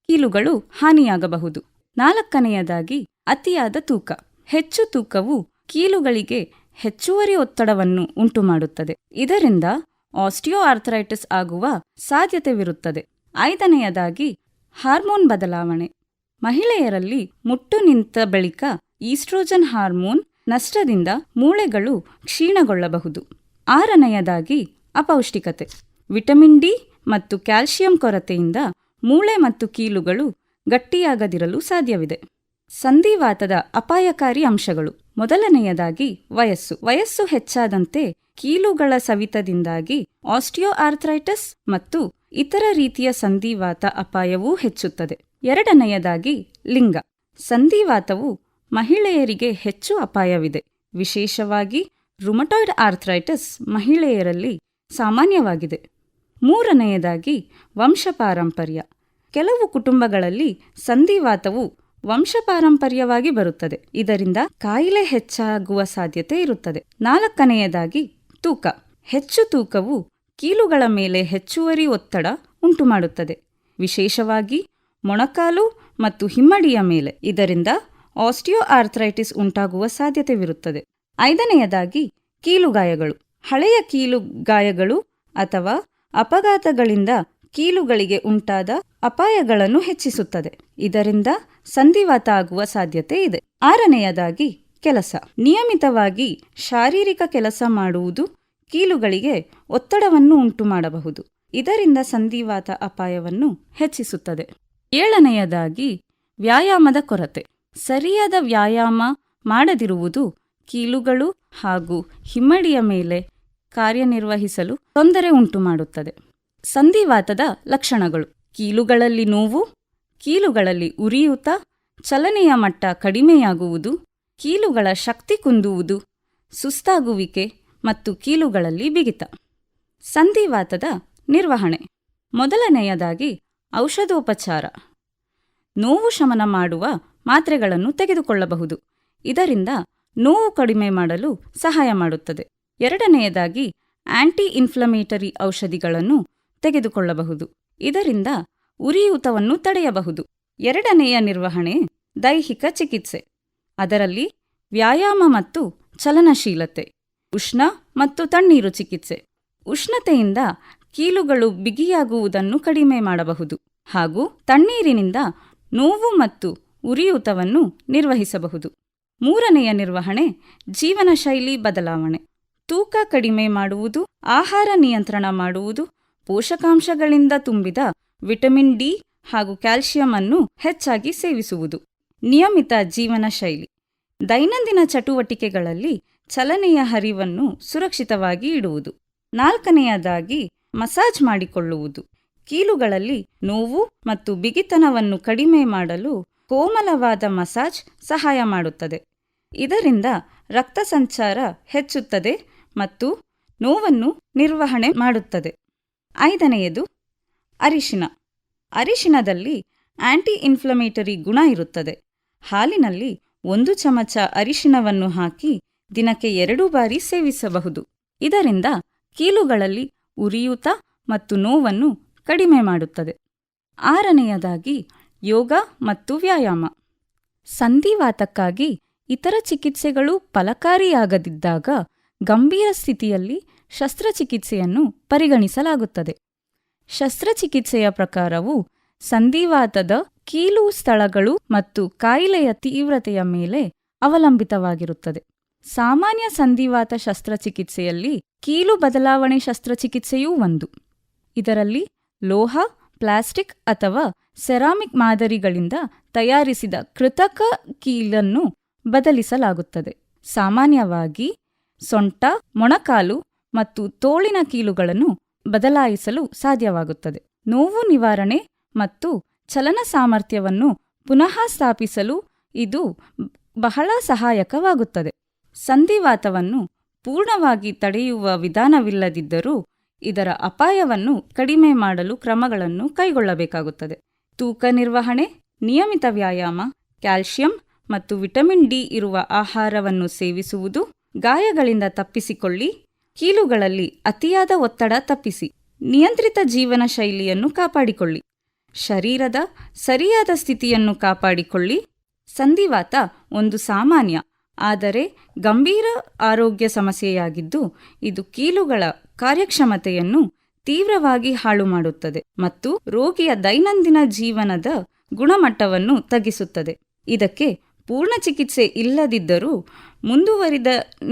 ಕೀಲುಗಳು ಹಾನಿಯಾಗಬಹುದು. ನಾಲ್ಕನೆಯದಾಗಿ ಅತಿಯಾದ ತೂಕ. ಹೆಚ್ಚು ತೂಕವು ಕೀಲುಗಳಿಗೆ ಹೆಚ್ಚುವರಿ ಒತ್ತಡವನ್ನು ಉಂಟುಮಾಡುತ್ತದೆ. ಇದರಿಂದ ಆಸ್ಟಿಯೋಆರ್ಥ್ರೈಟಿಸ್ ಆಗುವ ಸಾಧ್ಯತೆವಿರುತ್ತದೆ. ಐದನೆಯದಾಗಿ ಹಾರ್ಮೋನ್ ಬದಲಾವಣೆ. ಮಹಿಳೆಯರಲ್ಲಿ ಮುಟ್ಟು ನಿಂತ ಬಳಿಕ ಈಸ್ಟ್ರೋಜನ್ ಹಾರ್ಮೋನ್ ನಷ್ಟದಿಂದ ಮೂಳೆಗಳು ಕ್ಷೀಣಗೊಳ್ಳಬಹುದು. ಆರನೆಯದಾಗಿ ಅಪೌಷ್ಟಿಕತೆ. ವಿಟಮಿನ್ ಡಿ ಮತ್ತು ಕ್ಯಾಲ್ಸಿಯಂ ಕೊರತೆಯಿಂದ ಮೂಳೆ ಮತ್ತು ಕೀಲುಗಳು ಗಟ್ಟಿಯಾಗದಿರಲು ಸಾಧ್ಯವಿದೆ. ಸಂಧಿವಾತದ ಅಪಾಯಕಾರಿ ಅಂಶಗಳು. ಮೊದಲನೆಯದಾಗಿ ವಯಸ್ಸು. ವಯಸ್ಸು ಹೆಚ್ಚಾದಂತೆ ಕೀಲುಗಳ ಸವಿತದಿಂದಾಗಿ ಆಸ್ಟಿಯೋಆರ್ಥ್ರೈಟಿಸ್ ಮತ್ತು ಇತರ ರೀತಿಯ ಸಂಧಿವಾತ ಅಪಾಯವೂ ಹೆಚ್ಚುತ್ತದೆ. ಎರಡನೆಯದಾಗಿ ಲಿಂಗ. ಸಂಧಿವಾತವು ಮಹಿಳೆಯರಿಗೆ ಹೆಚ್ಚು ಅಪಾಯವಿದೆ. ವಿಶೇಷವಾಗಿ ರುಮಟಾಯ್ಡ್ ಆರ್ಥ್ರೈಟಿಸ್ ಮಹಿಳೆಯರಲ್ಲಿ ಸಾಮಾನ್ಯವಾಗಿದೆ. ಮೂರನೆಯದಾಗಿ ವಂಶಪಾರಂಪರ್ಯ. ಕೆಲವು ಕುಟುಂಬಗಳಲ್ಲಿ ಸಂಧಿವಾತವು ವಂಶಪಾರಂಪರ್ಯವಾಗಿ ಬರುತ್ತದೆ. ಇದರಿಂದ ಕಾಯಿಲೆ ಹೆಚ್ಚಾಗುವ ಸಾಧ್ಯತೆ ಇರುತ್ತದೆ. ನಾಲ್ಕನೆಯದಾಗಿ ತೂಕ. ಹೆಚ್ಚು ತೂಕವು ಕೀಲುಗಳ ಮೇಲೆ ಹೆಚ್ಚುವರಿ ಒತ್ತಡ ಉಂಟುಮಾಡುತ್ತದೆ, ವಿಶೇಷವಾಗಿ ಮೊಣಕಾಲು ಮತ್ತು ಹಿಮ್ಮಡಿಯ ಮೇಲೆ. ಇದರಿಂದ ಆಸ್ಟಿಯೋಆರ್ಥ್ರೈಟಿಸ್ ಉಂಟಾಗುವ ಸಾಧ್ಯತೆವಿರುತ್ತದೆ. ಐದನೆಯದಾಗಿ ಕೀಲುಗಾಯಗಳು. ಹಳೆಯ ಕೀಲುಗಾಯಗಳು ಅಥವಾ ಅಪಘಾತಗಳಿಂದ ಕೀಲುಗಳಿಗೆ ಉಂಟಾದ ಅಪಾಯಗಳನ್ನು ಹೆಚ್ಚಿಸುತ್ತದೆ. ಇದರಿಂದ ಸಂಧಿವಾತ ಆಗುವ ಸಾಧ್ಯತೆ ಇದೆ. ಆರನೆಯದಾಗಿ ಕೆಲಸ. ನಿಯಮಿತವಾಗಿ ಶಾರೀರಿಕ ಕೆಲಸ ಮಾಡುವುದು ಕೀಲುಗಳಿಗೆ ಒತ್ತಡವನ್ನು ಉಂಟುಮಾಡಬಹುದು. ಇದರಿಂದ ಸಂಧಿವಾತ ಅಪಾಯವನ್ನು ಹೆಚ್ಚಿಸುತ್ತದೆ. ಏಳನೆಯದಾಗಿ ವ್ಯಾಯಾಮದ ಕೊರತೆ. ಸರಿಯಾದ ವ್ಯಾಯಾಮ ಮಾಡದಿರುವುದು ಕೀಲುಗಳು ಹಾಗೂ ಹಿಮ್ಮಡಿಯ ಮೇಲೆ ಕಾರ್ಯನಿರ್ವಹಿಸಲು ತೊಂದರೆ ಉಂಟುಮಾಡುತ್ತದೆ. ಸಂಧಿವಾತದ ಲಕ್ಷಣಗಳು. ಕೀಲುಗಳಲ್ಲಿ ನೋವು, ಕೀಲುಗಳಲ್ಲಿ ಉರಿಯೂತ, ಚಲನೆಯ ಮಟ್ಟ ಕಡಿಮೆಯಾಗುವುದು, ಕೀಲುಗಳ ಶಕ್ತಿ ಕುಂದುವುದು, ಸುಸ್ತಾಗುವಿಕೆ ಮತ್ತು ಕೀಲುಗಳಲ್ಲಿ ಬಿಗಿತ. ಸಂಧಿವಾತದ ನಿರ್ವಹಣೆ. ಮೊದಲನೆಯದಾಗಿ ಔಷಧೋಪಚಾರ. ನೋವು ಶಮನ ಮಾಡುವ ಮಾತ್ರೆಗಳನ್ನು ತೆಗೆದುಕೊಳ್ಳಬಹುದು. ಇದರಿಂದ ನೋವು ಕಡಿಮೆ ಮಾಡಲು ಸಹಾಯ ಮಾಡುತ್ತದೆ. ಎರಡನೆಯದಾಗಿ ಆಂಟಿ ಇನ್ಫ್ಲಮೇಟರಿ ಔಷಧಿಗಳನ್ನು ತೆಗೆದುಕೊಳ್ಳಬಹುದು. ಇದರಿಂದ ಉರಿಯೂತವನ್ನು ತಡೆಯಬಹುದು. ಎರಡನೆಯ ನಿರ್ವಹಣೆ ದೈಹಿಕ ಚಿಕಿತ್ಸೆ. ಅದರಲ್ಲಿ ವ್ಯಾಯಾಮ ಮತ್ತು ಚಲನಶೀಲತೆ, ಉಷ್ಣ ಮತ್ತು ತಣ್ಣೀರು ಚಿಕಿತ್ಸೆ. ಉಷ್ಣತೆಯಿಂದ ಕೀಲುಗಳು ಬಿಗಿಯಾಗುವುದನ್ನು ಕಡಿಮೆ ಮಾಡಬಹುದು ಹಾಗೂ ತಣ್ಣೀರಿನಿಂದ ನೋವು ಮತ್ತು ಉರಿಯೂತವನ್ನು ನಿರ್ವಹಿಸಬಹುದು. ಮೂರನೆಯ ನಿರ್ವಹಣೆ ಜೀವನ ಶೈಲಿ ಬದಲಾವಣೆ. ತೂಕ ಕಡಿಮೆ ಮಾಡುವುದು, ಆಹಾರ ನಿಯಂತ್ರಣ ಮಾಡುವುದು, ಪೋಷಕಾಂಶಗಳಿಂದ ತುಂಬಿದ ವಿಟಮಿನ್ ಡಿ ಹಾಗೂ ಕ್ಯಾಲ್ಸಿಯಂ ಅನ್ನು ಹೆಚ್ಚಾಗಿ ಸೇವಿಸುವುದು. ನಿಯಮಿತ ಜೀವನ ಶೈಲಿ. ದೈನಂದಿನ ಚಟುವಟಿಕೆಗಳಲ್ಲಿ ಚಲನೆಯ ಹರಿವನ್ನು ಸುರಕ್ಷಿತವಾಗಿ ಇಡುವುದು. ನಾಲ್ಕನೆಯದಾಗಿ ಮಸಾಜ್ ಮಾಡಿಕೊಳ್ಳುವುದು. ಕೀಲುಗಳಲ್ಲಿ ನೋವು ಮತ್ತು ಬಿಗಿತನವನ್ನು ಕಡಿಮೆ ಮಾಡಲು ಕೋಮಲವಾದ ಮಸಾಜ್ ಸಹಾಯ ಮಾಡುತ್ತದೆ. ಇದರಿಂದ ರಕ್ತ ಸಂಚಾರ ಹೆಚ್ಚುತ್ತದೆ ಮತ್ತು ನೋವನ್ನು ನಿರ್ವಹಣೆ ಮಾಡುತ್ತದೆ. ಐದನೆಯದು ಅರಿಶಿನ. ಅರಿಶಿನದಲ್ಲಿ ಆಂಟಿ ಇನ್ಫ್ಲಮೇಟರಿ ಗುಣ ಇರುತ್ತದೆ. ಹಾಲಿನಲ್ಲಿ 1 ಚಮಚ ಅರಿಶಿನವನ್ನು ಹಾಕಿ ದಿನಕ್ಕೆ 2 ಬಾರಿ ಸೇವಿಸಬಹುದು. ಇದರಿಂದ ಕೀಲುಗಳಲ್ಲಿ ಉರಿಯೂತ ಮತ್ತು ನೋವನ್ನು ಕಡಿಮೆ ಮಾಡುತ್ತದೆ. ಆರನೆಯದಾಗಿ ಯೋಗ ಮತ್ತು ವ್ಯಾಯಾಮ. ಸಂಧಿವಾತಕ್ಕಾಗಿ ಇತರ ಚಿಕಿತ್ಸೆಗಳು ಫಲಕಾರಿಯಾಗದಿದ್ದಾಗ ಗಂಭೀರ ಸ್ಥಿತಿಯಲ್ಲಿ ಶಸ್ತ್ರಚಿಕಿತ್ಸೆಯನ್ನು ಪರಿಗಣಿಸಲಾಗುತ್ತದೆ. ಶಸ್ತ್ರಚಿಕಿತ್ಸೆಯ ಪ್ರಕಾರವು ಸಂಧಿವಾತದ ಕೀಲು ಸ್ಥಳಗಳು ಮತ್ತು ಕಾಯಿಲೆಯ ತೀವ್ರತೆಯ ಮೇಲೆ ಅವಲಂಬಿತವಾಗಿರುತ್ತದೆ. ಸಾಮಾನ್ಯ ಸಂಧಿವಾತ ಶಸ್ತ್ರಚಿಕಿತ್ಸೆಯಲ್ಲಿ ಕೀಲು ಬದಲಾವಣೆ ಶಸ್ತ್ರಚಿಕಿತ್ಸೆಯೂ ಒಂದು. ಇದರಲ್ಲಿ ಲೋಹ, ಪ್ಲಾಸ್ಟಿಕ್ ಅಥವಾ ಸೆರಾಮಿಕ್ ಮಾದರಿಗಳಿಂದ ತಯಾರಿಸಿದ ಕೃತಕ ಕೀಲನ್ನು ಬದಲಿಸಲಾಗುತ್ತದೆ. ಸಾಮಾನ್ಯವಾಗಿ ಸೊಂಟ, ಮೊಣಕಾಲು ಮತ್ತು ತೋಳಿನ ಕೀಲುಗಳನ್ನು ಬದಲಾಯಿಸಲು ಸಾಧ್ಯವಾಗುತ್ತದೆ. ನೋವು ನಿವಾರಣೆ ಮತ್ತು ಚಲನ ಸಾಮರ್ಥ್ಯವನ್ನು ಪುನಃ ಸ್ಥಾಪಿಸಲು ಇದು ಬಹಳ ಸಹಾಯಕವಾಗುತ್ತದೆ. ಸಂಧಿವಾತವನ್ನು ಪೂರ್ಣವಾಗಿ ತಡೆಯುವ ವಿಧಾನವಿಲ್ಲದಿದ್ದರೂ ಇದರ ಅಪಾಯವನ್ನು ಕಡಿಮೆ ಮಾಡಲು ಕ್ರಮಗಳನ್ನು ಕೈಗೊಳ್ಳಬೇಕಾಗುತ್ತದೆ. ತೂಕ ನಿರ್ವಹಣೆ, ನಿಯಮಿತ ವ್ಯಾಯಾಮ, ಕ್ಯಾಲ್ಸಿಯಂ ಮತ್ತು ವಿಟಮಿನ್ ಡಿ ಇರುವ ಆಹಾರವನ್ನು ಸೇವಿಸುವುದು, ಗಾಯಗಳಿಂದ ತಪ್ಪಿಸಿಕೊಳ್ಳಿ, ಕೀಲುಗಳಲ್ಲಿ ಅತಿಯಾದ ಒತ್ತಡ ತಪ್ಪಿಸಿ, ನಿಯಂತ್ರಿತ ಜೀವನ ಶೈಲಿಯನ್ನು ಕಾಪಾಡಿಕೊಳ್ಳಿ, ಶರೀರದ ಸರಿಯಾದ ಸ್ಥಿತಿಯನ್ನು ಕಾಪಾಡಿಕೊಳ್ಳಿ. ಸಂಧಿವಾತ ಒಂದು ಸಾಮಾನ್ಯ ಆದರೆ ಗಂಭೀರ ಆರೋಗ್ಯ ಸಮಸ್ಯೆಯಾಗಿದ್ದು, ಇದು ಕೀಲುಗಳ ಕಾರ್ಯಕ್ಷಮತೆಯನ್ನು ತೀವ್ರವಾಗಿ ಹಾಳು ಮಾಡುತ್ತದೆ ಮತ್ತು ರೋಗಿಯ ದೈನಂದಿನ ಜೀವನದ ಗುಣಮಟ್ಟವನ್ನು ತಗ್ಗಿಸುತ್ತದೆ. ಇದಕ್ಕೆ ಪೂರ್ಣ ಚಿಕಿತ್ಸೆ ಇಲ್ಲದಿದ್ದರೂ ಮುಂದುವರಿದ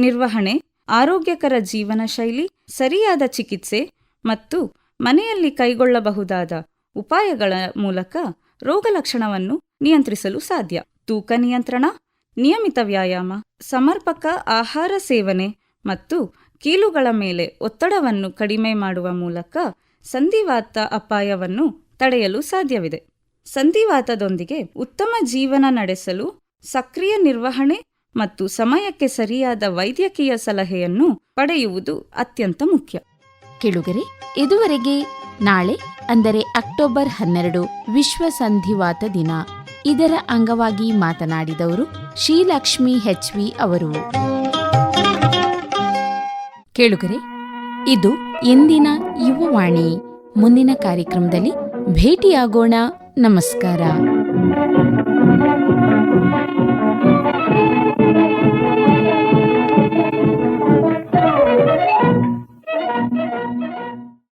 ನಿರ್ವಹಣೆ, ಆರೋಗ್ಯಕರ ಜೀವನ ಶೈಲಿ, ಸರಿಯಾದ ಚಿಕಿತ್ಸೆ ಮತ್ತು ಮನೆಯಲ್ಲಿ ಕೈಗೊಳ್ಳಬಹುದಾದ ಉಪಾಯಗಳ ಮೂಲಕ ರೋಗಲಕ್ಷಣವನ್ನು ನಿಯಂತ್ರಿಸಲು ಸಾಧ್ಯ. ತೂಕ ನಿಯಂತ್ರಣ, ನಿಯಮಿತ ವ್ಯಾಯಾಮ, ಸಮರ್ಪಕ ಆಹಾರ ಸೇವನೆ ಮತ್ತು ಕೀಲುಗಳ ಮೇಲೆ ಒತ್ತಡವನ್ನು ಕಡಿಮೆ ಮಾಡುವ ಮೂಲಕ ಸಂಧಿವಾತ ಅಪಾಯವನ್ನು ತಡೆಯಲು ಸಾಧ್ಯವಿದೆ. ಸಂಧಿವಾತದೊಂದಿಗೆ ಉತ್ತಮ ಜೀವನ ನಡೆಸಲು ಸಕ್ರಿಯ ನಿರ್ವಹಣೆ ಮತ್ತು ಸಮಯಕ್ಕೆ ಸರಿಯಾದ ವೈದ್ಯಕೀಯ ಸಲಹೆಯನ್ನು ಪಡೆಯುವುದು ಅತ್ಯಂತ ಮುಖ್ಯ. ಕೇಳುಗರೆ, ಇದುವರೆಗೆ ನಾಳೆ ಅಂದರೆ ಅಕ್ಟೋಬರ್ 12 ವಿಶ್ವ ಸಂಧಿವಾತ ದಿನ. ಇದರ ಅಂಗವಾಗಿ ಮಾತನಾಡಿದವರು ಶ್ರೀಲಕ್ಷ್ಮಿ ಹೆಚ್ವಿ ಅವರು. ಕೇಳುಗರೆ, ಇದು ಇಂದಿನ ಯುವವಾಣಿ. ಮುಂದಿನ ಕಾರ್ಯಕ್ರಮದಲ್ಲಿ ಭೇಟಿಯಾಗೋಣ. ನಮಸ್ಕಾರ.